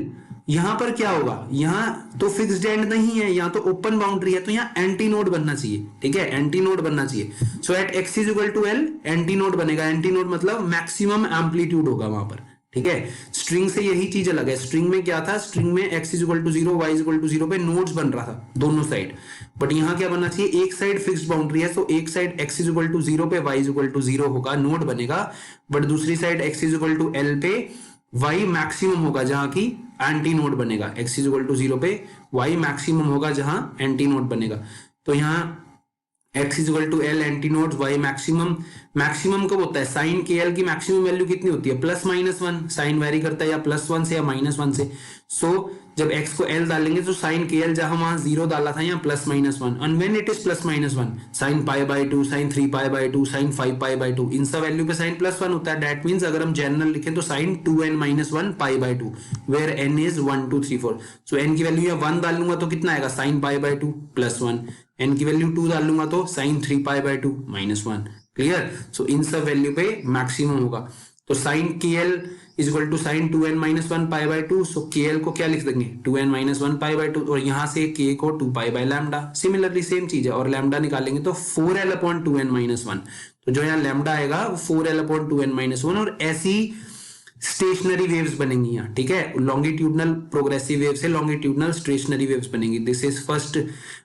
यहां पर क्या होगा, यहां तो फिक्स्ड एंड नहीं है, यहां तो ओपन बाउंड्री है, तो यहां एंटी नोड बनना चाहिए, ठीक है, एंटी नोड बनना चाहिए। So at x = l antinode बनेगा, एंटी नोड मतलब मैक्सिमम एम्पलीट्यूड होगा वहां पर, ठीक है। स्ट्रिंग से यही चीज अलग है, स्ट्रिंग में क्या था, स्ट्रिंग में x = 0 y = 0 पे नोड्स बन रहा था दोनों साइड, बट यहाँ क्या बनना चाहिए, एक साइड फिक्स्ड बाउंड्री है, तो एक साइड x = 0 पे y = 0 होगा, नोड बनेगा, बट दूसरी साइड x = l पे y मैक्सिमम होगा, जहां की एंटी नोड बनेगा, x = 0 पे y मैक्सिमम होगा जहां एंटी नोड बनेगा। तो यहाँ x = l anti node, y maximum, maximum कब होता है, साइन के एल की मैक्सिमम वैल्यू कितनी होती है, +-1, साइन वेरी करता है या +1 से या -1 से। सो जब x को l डालेंगे तो साइन के एल जहां वहां 0 डाला था, यहाँ +-1, and when it is +-1, sine π/2, sine 3π/2, sine 5π/2, इन सब वैल्यू पे साइन +1 होता है। दैट मींस अगर हम जनरल लिखें तो sine 2n-1 π/2, where n is 1 2 3 4। So n की वैल्यू यहाँ 1 डाल लूंगा तो कितना आएगा, साइन π/2 +1, n की वैल्यू 2 डाल लूंगा तो साइन 3π/2 -1, क्लियर। सो इन सब वैल्यू पे मैक्सिमम होगा, तो साइन के एल = साइन 2n-1 π/2, सो के एल को क्या लिख देंगे, 2n-1 π/2, और यहां से k को 2π/λ, सिमिलरली सेम चीज है, और लैम्डा निकालेंगे तो 4l/2n-1, तो जो यहाँ लैम्डा आएगा वो 4l/2n-1, और ऐसी स्टेशनरी वेव्स बनेंगी यहाँ, ठीक है, लॉन्गिट्यूडनल प्रोग्रेसिव वेव से लॉन्गिट्यूडनल स्टेशनरी वेव्स बनेंगी। दिस इज फर्स्ट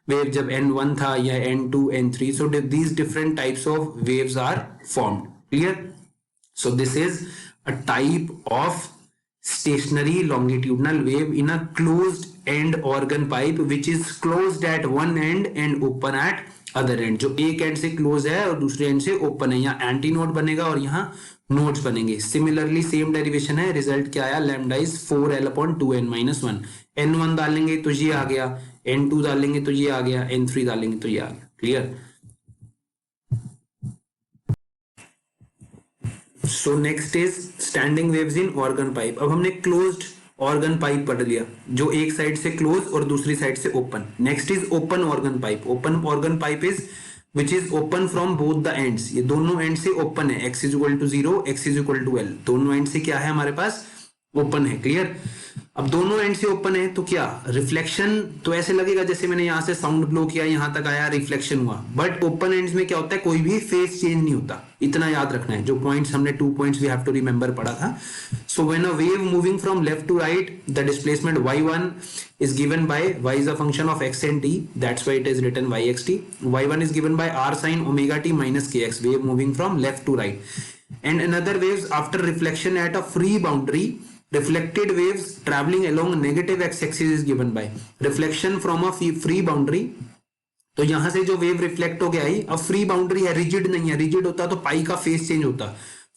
वेव जब n1 था, या n2 n3, so these different types of waves are formed, clear. So this is a type of stationary longitudinal wave in a closed end organ pipe which is closed at one end and open at other and, जो एक and से close है और दूसरे and से open है, यहाँ anti node बनेगा और यहाँ नोड्स बनेंगे। सिमिलरली सेम डेरिवेशन है, रिजल्ट क्या आया, लैम्डा इज 4l/2n-1। n1 डालेंगे तो ये आ गया, n2 डालेंगे तो ये आ गया, n3 डालेंगे तो ये आ गया। Clear? So next is standing waves in organ pipe. अब हमने क्लोज्ड ऑर्गन पाइप पढ़ लिया, जो एक साइड से क्लोज और दूसरी साइड से open. Next is open organ pipe. Open organ pipe is which is open from both the ends. ये दोनों एंड से ओपन है, x = 0, x = l, दोनों एंड से क्या है हमारे पास, ओपन है। क्लियर? अब दोनों एंड से ओपन है तो क्या रिफ्लेक्शन, तो ऐसे लगेगा जैसे मैंने यहां से साउंड ब्लो किया, यहां तक आया, रिफ्लेक्शन हुआ। बट ओपन एंड्स में क्या होता है, कोई भी फेस चेंज नहीं होता। इतना याद रखना है, जो पॉइंट्स हमने 2 points we have to remember पढ़ा था। So when a wave moving from left to right, the displacement y1 is given by, y is a function of x and t, that's why it is written yxt. y1 is given by r sin omega t minus kx, wave moving from left to right. And another waves after reflection at a free boundary, reflected waves traveling along negative x-axis is given by reflection from a free boundary। तो यहां से जो wave reflect होके आई, अब free boundary है, rigid नहीं है। Rigid होता तो पाई का फेस चेंज होता।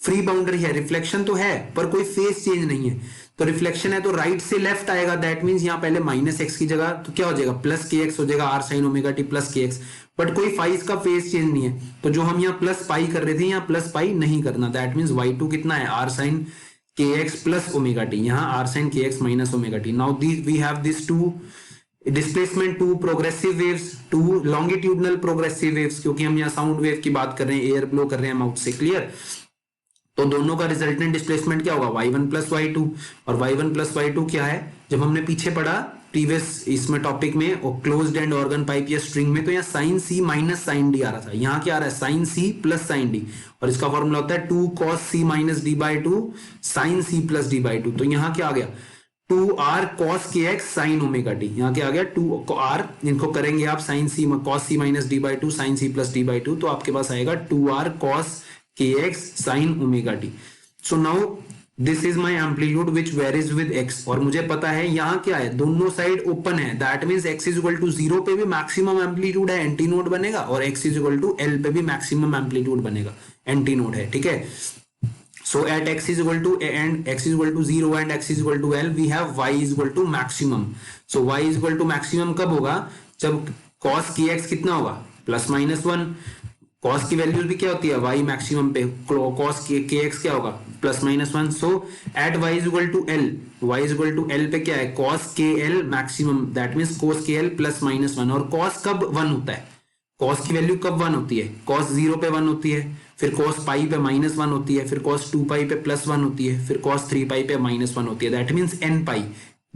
फ्री बाउंड्री है, रिफ्लेक्शन तो है पर कोई फेस चेंज नहीं है। तो रिफ्लेक्शन है तो राइट से लेफ्ट आएगा, दैट मींस यहाँ पहले -x की जगह तो क्या हो जाएगा, +kx हो जाएगा, r sin omega t plus kx। But कोई फाइज का फेस चेंज नहीं है, तो जो हम यहाँ प्लस पाई कर रहे थे यहाँ प्लस पाई नहीं करना। दैट मींस y2 कितना है, r sin kx plus omega t, यहाँ r sin kx minus omega t। Now we have these two displacement, 2 progressive waves, 2 longitudinal progressive waves, क्योंकि हम यहाँ साउंड वेव की बात कर रहे हैं, एयर ब्लो कर रहे हैं माउथ से। क्लियर? तो दोनों का रिजल्टेंट डिस्प्लेसमेंट क्या होगा, y1 plus y2। और y1 plus y2 क्या है, जब हमने पीछे पढ़ा प्रीवियस इसमें टॉपिक में क्लोज्ड एंड ऑर्गन पाइप या स्ट्रिंग में, तो यहाँ sin c minus sin d आ रहा था। यहाँ क्या आ रहा है, sin c plus sin d, और इसका फॉर्मूला होता है 2 cos c minus d/2 sin c plus d/2। तो यहाँ क्या आ गया, 2r cos kx sin omega t। यहाँ क्या आ गया, 2r, इनको करेंगे आप sin c cos c minus d/2 sin c plus d/2, तो आपके पास आएगा 2r cos kx sin omega t। So now this is my amplitude which varies with x, और मुझे पता है यहाँ क्या है, दोनों साइड ओपन है, दैट मींस x = 0 पे भी मैक्सिमम एम्पलीट्यूड है, एंटी नोड बनेगा, और x = l पे भी मैक्सिमम एम्पलीट्यूड बनेगा, एंटी नोड है। ठीक है? So at x is equal to and x is equal to 0 and x is equal to l, we have y is equal to maximum. So y is equal to maximum कब होगा, जब cos kx कितना होगा, +-1। cos की values भी क्या होती है, y मैक्सिमम पे, cos kx क्या होगा, +-1। So at y is equal to l, y is equal to l पे क्या है, cos kl maximum, that means cos kl +-1। और cos कब 1 होता है, cos की वैल्यू कब 1 होती है, cos 0 पे 1 होती है, फिर cos पाई पे -1 होती है, फिर cos 2 पाई पे +1 होती है, फिर cos 3 पाई पे -1 होती है। दैट मींस n पाई,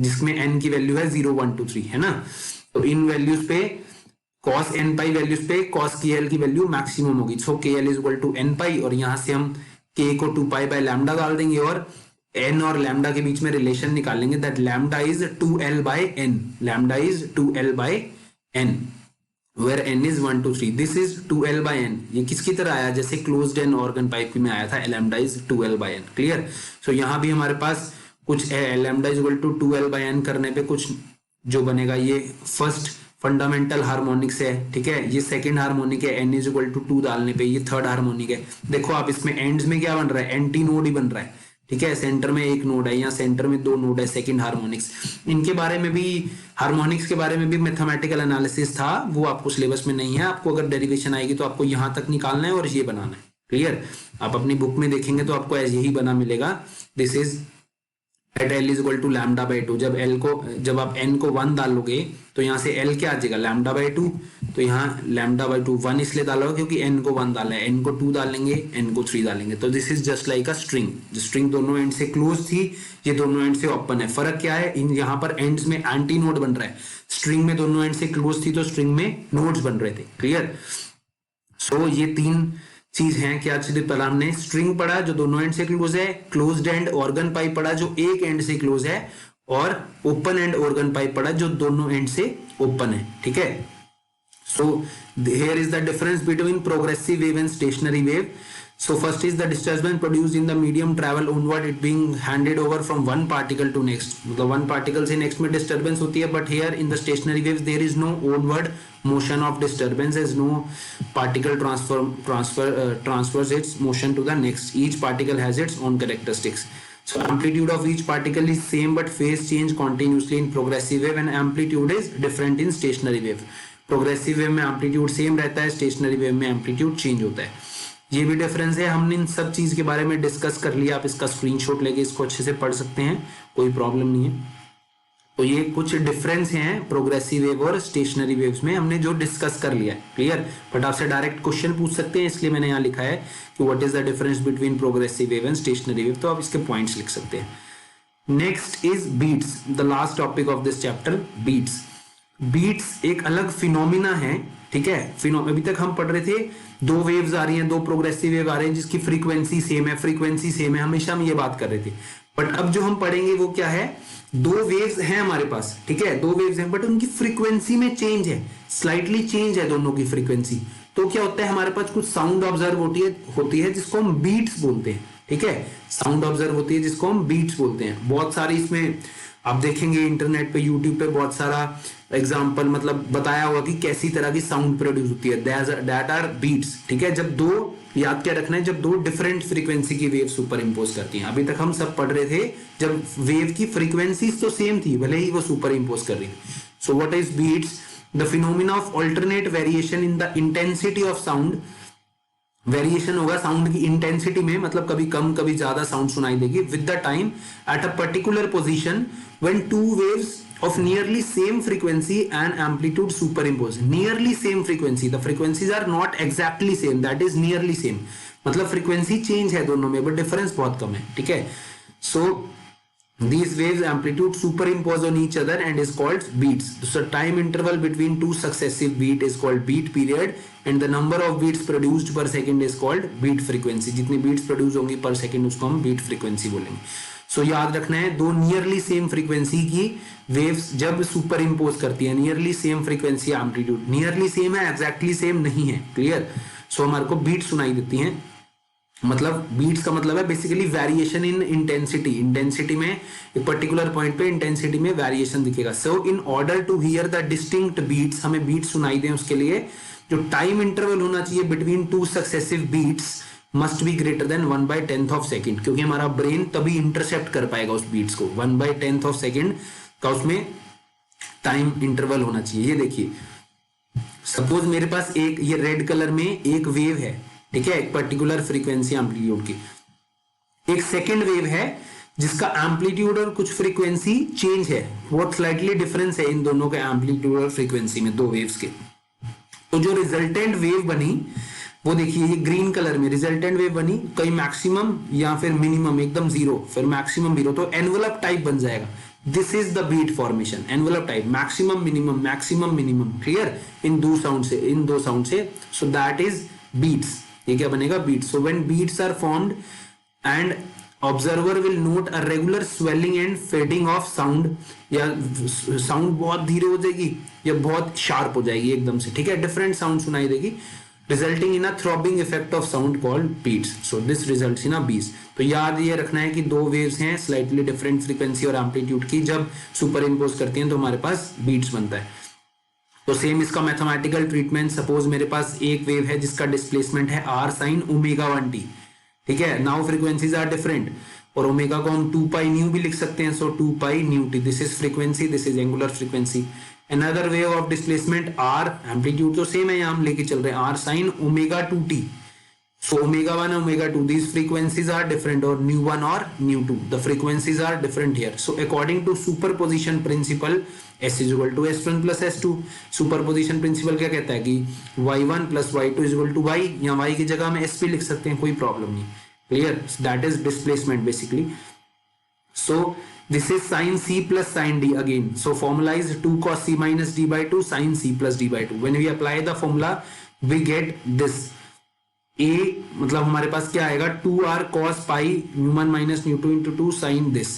जिसमें n की वैल्यू है 0 1 2 3, है ना। तो इन वैल्यूज पे cos n पाई वैल्यूज पे cos kl की वैल्यू मैक्सिमम होगी। So kl is equal to n pi, और यहां से हम k को 2 पाई बाय लैम्डा डाल देंगे और n और लैम्डा के बीच में रिलेशन निकालेंगे, that lambda is 2l by n, lambda is 2l by n, where n is 1 2 3, this is 2l by n। ये किसकी तरह आया, जैसे क्लोज्ड एंड ऑर्गन पाइप में आया था, lambda is 2l by n। Clear? So यहाँ भी हमारे पास कुछ lambda is equal to 2l by n करने पे कुछ जो बनेगा, ये फर्स्ट फंडामेंटल हार्मोनिक्स है। ठीक है? ये सेकंड हार्मोनिक है, n इज इक्वल टू 2 डालने पे, ये थर्ड हार्मोनिक है। देखो आप इसमें एंड्स में क्या बन रहा है, एंटी नोड ही बन रहा है। ठीक है? सेंटर में एक नोड है, यहाँ सेंटर में 2 नोड है, सेकंड हार्मोनिक्स। इनके बारे में भी, हार्मोनिक्स के बारे में भी मैथमेटिकल एनालिसिस था, वो आपको सिलेबस में नहीं है। आपको अगर डेरिवेशन आएगी तो आपको यहाँ तक निकालना है और ये बनाना है। क्लियर? आप अपनी बुक में देखेंगे तो आपको यही बना मिलेगा, this is at l is equal to lambda by 2। जब आप n को 1 डालोगे तो यहाँ से l क्या आ जाएगा, लैम्डा बाई 2। तो यहाँ लैम्डा बाई 2 1 इसलिए डालोगे क्योंकि n को 1 डाला है, n को 2 डालेंगे, n को 3 डालेंगे। तो this is just like a string. String दोनों एंड से क्लोज थी, ये दोनों एंड से ओपन है। फर्क क्या है, इन यहाँ पर एंड्स में एंटी नोड बन रहा है, स्ट्रिंग में दोनों एंड से क्लोज थी तो स्ट्रिंग में नोड्स बन रहे थे। क्लियर? सो ये 3 चीज है। क्या चीज पढ़ा हमने, स्ट्रिंग पढ़ा जो दोनों एंड से क्लोज है, क्लोज्ड एंड ऑर्गन पाइप पढ़ा जो एक एंड से क्लोज है, और ओपन एंड ऑर्गन पाइप पढ़ा जो दोनों एंड से ओपन है। ठीक है? So here is the difference between progressive wave and stationary wave. So first is the disturbance produced in the medium travel onward, it being handed over from one particle to next. मतलब one particle से next में disturbance होती है, but here in the stationary waves there is no onward motion of disturbance, as no particle transfers its motion to the next. Each particle has its own characteristics. So amplitude of each particle is same but phase change continuously in progressive wave, and amplitude is different in stationary wave. Progressive wave में amplitude same रहता है, stationary wave में amplitude change होता है. ये भी difference है. हमने इन सब चीज के बारे में डिस्कस कर लिया. आप इसका स्क्रीनशॉट लेके इसको अच्छे से पढ़ सकते हैं, कोई प्रॉब्लम नहीं है. तो ये कुछ डिफरेंस हैं प्रोग्रेसिव वेव और स्टेशनरी वेव्स में, हमने जो डिस्कस कर लिया है. क्लियर. बट आपसे डायरेक्ट क्वेश्चन पूछ सकते हैं, इसलिए मैंने यहाँ लिखा है कि what is the difference between progressive wave and stationary wave. तो आप इसके पॉइंट्स लिख सकते हैं. Next is beats, the last topic of this chapter. Beats. Beats एक अलग फिनोमिना है. ठीक है. अभी तक हम पढ़ रहे थे दो वेव्स आ रही हैं, दो प्रोग्रेसिव वेव आ रहे हैं जिसकी फ्रीक्वेंसी सेम है, फ्रीक्वेंसी सेम है, हमेशा हम ये बात कर रहे थे. बट अब जो हम पढ़ेंगे वो क्या है, दो वेव्स हैं हमारे पास. ठीक है. दो वेव्स हैं बट उनकी फ्रीक्वेंसी में चेंज है, स्लाइटली चेंज है दोनों की फ्रीक्वेंसी. तो क्या होता है, हमारे पास कुछ साउंड ऑब्जर्व होती है जिसको हम बीट्स बोलते हैं. ठीक है. साउंड ऑब्जर्व होती है जिसको हम बीट्स बोलते हैं. बहुत सारे इसमें आप देखेंगे इंटरनेट पे, यूट्यूब पे बहुत सारा एग्जाम्पल मतलब बताया होगा कि कैसी तरह की साउंड प्रोड्यूस होती है. That are beats. ठीक है. जब दो, याद क्या रखना है, जब दो डिफरेंट फ्रीक्वेंसी की वेव सुपर इम्पोज करती हैं. अभी तक हम सब पढ़ रहे थे जब वेव की फ्रीक्वेंसी तो सेम थी, भले ही वो सुपर इम्पोज कर रही थी. So what is beats? The phenomena of alternate variation in the intensity of sound. Variation होगा साउंड की इंटेंसिटी में, मतलब कभी कम कभी ज्यादा साउंड सुनाई देगी with the time at a particular position when two waves of nearly same frequency and amplitude superimpose. Nearly same frequency, the frequencies are not exactly same, that is nearly same. मतलब frequency change है दोनों में but difference बहुत कम है. ठीक है. So these waves amplitude superimpose on each other and is called beats. So time interval between two successive beat is called beat period and the number of beats produced per second is called beat frequency. जितनी beats produce होंगी per second उसको हम beat frequency बोलेंगे. सो याद रखना है, दो nearly same frequency की वेव्स जब सुपर इम्पोज करती है, nearly same frequency amplitude, nearly same है, एग्जैक्टली सेम नहीं है. क्लियर. सो हमारे को बीट सुनाई देती हैं. मतलब बीट्स का मतलब है basically variation in intensity. Intensity में एक पर्टिकुलर पॉइंट पे इंटेंसिटी में वेरिएशन दिखेगा. So in order to hear the distinct beats, हमें बीट सुनाई दें उसके लिए जो टाइम इंटरवल होना चाहिए between two successive beats must be greater than 1/10th of second, क्योंकि हमारा ब्रेन तभी इंटरसेप्ट कर पाएगा उस बीट्स को. 1/10th ऑफ सेकेंड का उसमें टाइम इंटरवल होना चाहिए. ये देखिए, सपोज मेरे पास एक ये रेड कलर में एक वेव है. ठीक है. एक पर्टिकुलर फ्रीक्वेंसी एम्पलीट्यूड की एक सेकेंड वेव है जिसका एम्पलीट्यूड और कुछ फ्रीक्वेंसी चेंज है, बहुत स्लाइटली डिफरेंस है इन दोनों के एम्पलीट्यूड और फ्रीक्वेंसी में, दो वेव्स के. तो जो रिजल्टेंट वेव बनी वो देखिए, ये ग्रीन कलर में रिजल्टेंट वेव बनी, कहीं मैक्सिमम या फिर मिनिमम एकदम जीरो, फिर मैक्सिमम जीरो, तो एनवलप टाइप बन जाएगा. This is the beat formation, envelope type, maximum minimum. Clear. इन दो साउंड से. So that is beats. ये क्या बनेगा? Beats. So when beats are formed and observer will note a regular swelling and fading of sound, या sound बहुत धीरे हो जाएगी या बहुत शार्प हो जाएगी एकदम से. ठीक है. डिफरेंट साउंड सुनाई देगी, resulting in a throbbing effect of sound called beats. So this results in a beats. तो याद ये रखना है कि दो वेव्स हैं स्लाइटली डिफरेंट फ्रीक्वेंसी और एम्पलीट्यूड की, जब सुपर इम्पोज करती हैं तो हमारे पास बीट्स बनता है. तो सेम इसका मैथमेटिकल ट्रीटमेंट, सपोज मेरे पास एक वेव है जिसका डिस्प्लेसमेंट है r sin ω1t. ठीक है. नाउ फ्रीक्वेंसीज आर डिफरेंट और ओमेगा को हम 2 पाई न्यू भी लिख सकते हैं. सो 2 pi nu T, this is frequency, this is angular frequency. Another wave of displacement r, amplitude तो सेम है, यहाँ हम लेके चल रहे हैं r sin ω2t. So ω1 and ω2, these frequencies are different, or ν1 or ν2, the frequencies are different here. So according to superposition principle, s is equal to s1 plus s2. Superposition principle क्या कहता है कि y1 plus y2 is equal to y, या y की जगह में s भी लिख सकते हैं, कोई प्रॉब्लम नहीं. Clear. That is displacement basically. So this is sin c plus sin d again. So formula is 2 cos c minus d by 2 sin c plus d by 2. When we apply the formula we get this. a मतलब हमारे पास क्या आएगा, 2r cos pi ν1 minus ν2 into 2 sin this.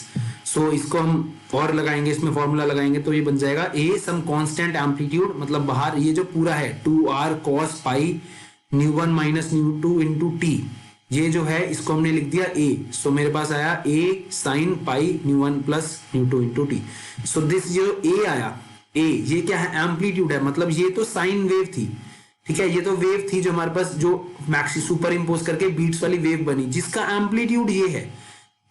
So इसको हम और लगाएंगे, इसमें फॉर्मूला लगाएंगे तो ये बन जाएगा a some constant amplitude, मतलब बाहर ये जो पूरा है 2r cos pi ν1 minus ν2 into t. ये जो है इसको हमने लिख दिया a, सो मेरे पास आया a sin pi ν1 plus ν2 into T. So this जो a आया, a ये क्या है, एम्पलीट्यूड है, मतलब ये तो साइन वेव थी, ठीक है, ये तो वेव थी जो हमारे पास जो मैक्सी सुपर इम्पोज करके बीट्स वाली वेव बनी, जिसका एम्पलीट्यूड ये है,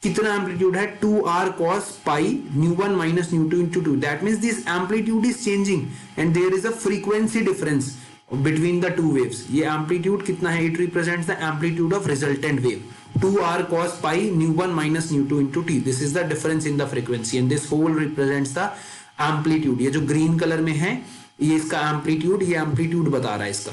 कितना एम्पलीट्यूड है 2r cos pi ν1 minus ν2 into 2। That means this amplitude is changing and there is a frequency difference between the two waves. ये एम्पलीट्यूड कितना है, it represents the amplitude of resultant wave 2r cos pi ν1 minus ν2 into t। This is the difference in the frequency and this whole represents the amplitude. ये जो green colour में है ये इसका amplitude, ये एम्पलीट्यूड बता रहा है इसका।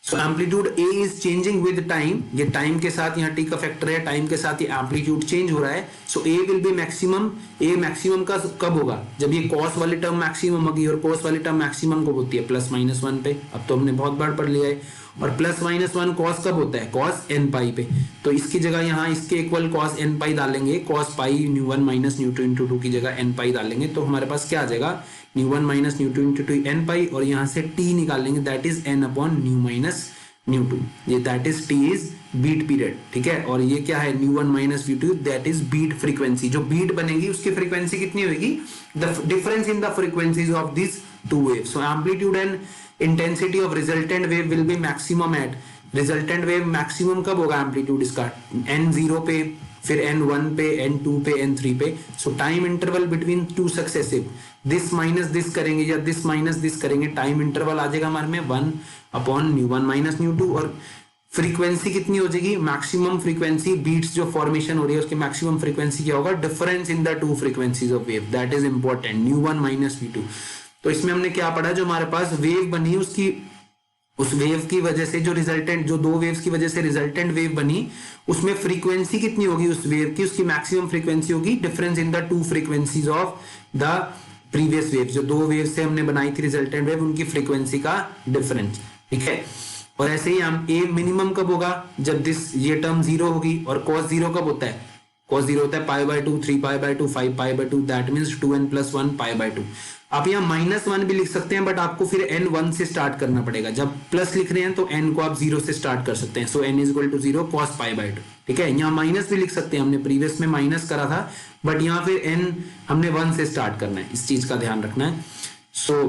So amplitude A is changing with time, ये टाइम के साथ, यहाँ टी का फैक्टर है, टाइम के साथ ये एम्पलीट्यूड चेंज हो रहा है। So A will be maximum, A maximum का कब होगा, जब ये कॉस वाली टर्म मैक्सिमम होगी, और कॉस वाली टर्म मैक्सिमम कब होती है, +-1 पे। अब तो हमने बहुत बार पढ़ लिया है। और +-1 कॉस कब होता है, कॉस n पाई पे। तो इसकी जगह यहाँ इसके इक्वल कॉस n पाई डालेंगे, कॉस पाई ν1 माइनस ν2 इंटू 2 की जगह n पाई डालेंगे, तो हमारे पास क्या आ जाएगा, ν1 माइनस ν2 इंटू 2 n पाई, और यहाँ से t निकालेंगे, that is n upon ν minus ν2, ये that is t is beat period, ठीक है। और ये क्या है, ν1 minus ν2, that is beat frequency. जो बीट बनेगी उसकी फ्रीक्वेंसी कितनी होगी, the difference in the frequencies of this two waves. So amplitude and intensity of resultant wave will be maximum at, resultant wave maximum कब होगा एम्पलीट्यूड इसका, n0 पे, फिर n1 पे, n2 पे, n3 पे। सो time interval between two successive, this minus this करेंगे या दिस माइनस दिस करेंगे, टाइम इंटरवल आ जाएगा हमारे में 1 अपॉन ν1 माइनस ν2। और फ्रीक्वेंसी कितनी हो जाएगी, मैक्सिमम फ्रीक्वेंसी, बीट्स जो फॉर्मेशन हो रही है उसकी मैक्सिमम फ्रीक्वेंसी क्या होगा, difference in the two frequencies of wave, that is important, ν1 minus ν2। तो इसमें हमने क्या पढ़ा, जो हमारे पास वेव बनी उसकी, उस वेव की वजह से जो रिजल्टेंट, जो दो वेव्स की वजह से रिजल्टेंट वेव बनी, उसमें फ्रीक्वेंसी कितनी होगी उस वेव की, उसकी मैक्सिमम फ्रीक्वेंसी होगी difference in the two frequencies of the previous wave. जो दो वेव से हमने बनाई थी रिजल्टेंट वेव, उनकी फ्रीक्वेंसी का डिफरेंस, ठीक है। और ऐसे ही हम ए मिनिमम कब होगा, जब दिस ये टर्म 0 होगी, और cos 0 कब होता है, cos 0 होता है π/2, 3π/2, 5π/2, दैट मीन्स 2n + 1 π/2। आप यहाँ -1 भी लिख सकते हैं, बट आपको फिर n 1 से स्टार्ट करना पड़ेगा। जब प्लस लिख रहे हैं तो n को आप 0 से स्टार्ट कर सकते हैं। सो n = 0 cos π/2, ठीक है। यहाँ माइनस भी लिख सकते हैं, हमने प्रीवियस में माइनस करा था, बट यहाँ फिर n हमने 1 से स्टार्ट करना है, इस चीज का ध्यान रखना है। सो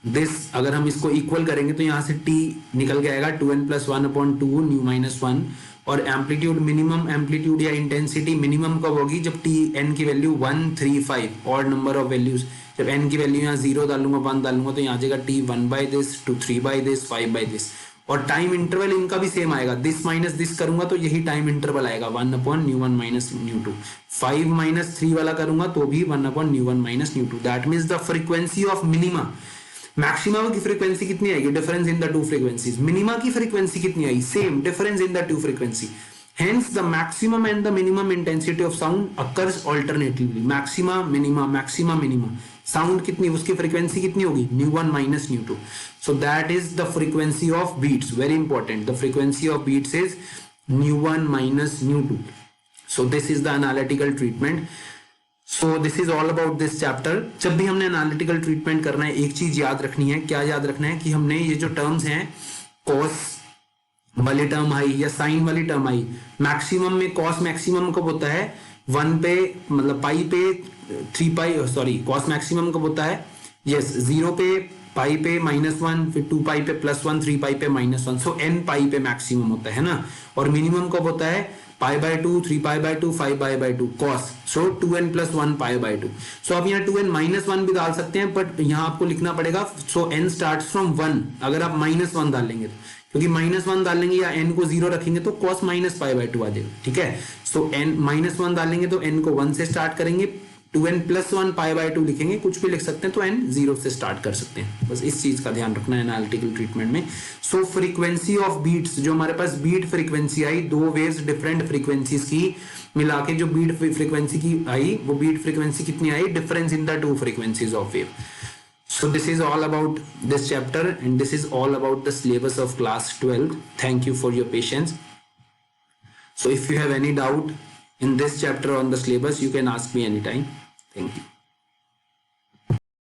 दिस, अगर हम इसको इक्वल करेंगे तो यहाँ से t निकल के आएगा 2n + 1 अपॉन 2 ν - 1। और एम्पलीट्यूड मिनिमम, एम्पलीट्यूड या इंटेंसिटी मिनिमम कब होगी, जब t n की value 1 3 5 odd number of values, जब n की वैल्यू यहाँ 0 डालूंगा, 1 डालूंगा, तो यहाँ आ जाएगा t 1/this, 2 3/this, 5/this। और टाइम इंटरवल इनका भी सेम आएगा, दिस माइनस दिस करूंगा तो यही टाइम इंटरवल आएगा, 1 अपॉन ν1 माइनस ν2। 5 - 3 वाला करूंगा तो भी 1 upon ν1 minus ν2। That means the frequency of minima, maxima की फ्रीक्वेंसी कितनी आएगी, difference in the two frequencies. Minima की फ्रीक्वेंसी कितनी आई, same, difference in the two frequency. Hence the maximum and the minimum intensity of sound occurs alternatively. Maxima, minima, maxima, minima. Sound कितनी, उसकी frequency कितनी होगी, ν1 minus ν2. So that is the frequency of beats. Very important. The frequency of beats is ν1 minus ν2. So this is the analytical treatment. So this is all about this chapter. जब भी हमने analytical treatment करना है, एक चीज याद रखनी है, क्या याद रखना है, कि हमने ये जो terms हैं, cos वाली टर्म आई या साइन वाली टर्म आई, मैक्सिमम में कॉस मैक्सिमम कब होता है, 1 पे, मतलब पाई पे 3 पाई, सॉरी, कॉस मैक्सिमम कब होता है, यस 0 पे, पाई पे -1, फिर 2 पाई पे +1, 3 पाई पे -1। सो n पाई पे मैक्सिमम होता है ना। और मिनिमम कब होता है, π/2, 3π/2, 5π/2 cos। सो 2n + 1 π/2। सो आप यहाँ 2n - 1 भी डाल सकते हैं, बट यहाँ आपको लिखना पड़ेगा, सो n स्टार्ट्स फ्रॉम 1। अगर आप -1 डालेंगे तो, क्योंकि -1 डालेंगे या n को 0 रखेंगे तो cos -π/2 आ जाएगा, ठीक है। सो n -1 डालेंगे तो n को 1 से स्टार्ट करेंगे, 2n + 1 π/2 लिखेंगे, कुछ भी लिख सकते हैं, तो n 0 से स्टार्ट कर सकते हैं। बस इस चीज का ध्यान रखना है एनालिटिकल ट्रीटमेंट में। सो फ्रीक्वेंसी ऑफ बीट्स, जो हमारे पास बीट फ्रीक्वेंसी आई, दो वेव्स डिफरेंट फ्रीक्वेंसीज की मिला के जो बीट फ्रीक्वेंसी की आई, वो बीट फ्रीक्वेंसी कितनी आई, difference in the two frequencies of wave. So this is all about this chapter, and this is all about the syllabus of class 12. Thank you for your patience. So if you have any doubt in this chapter on the syllabus, you can ask me anytime. Thank you.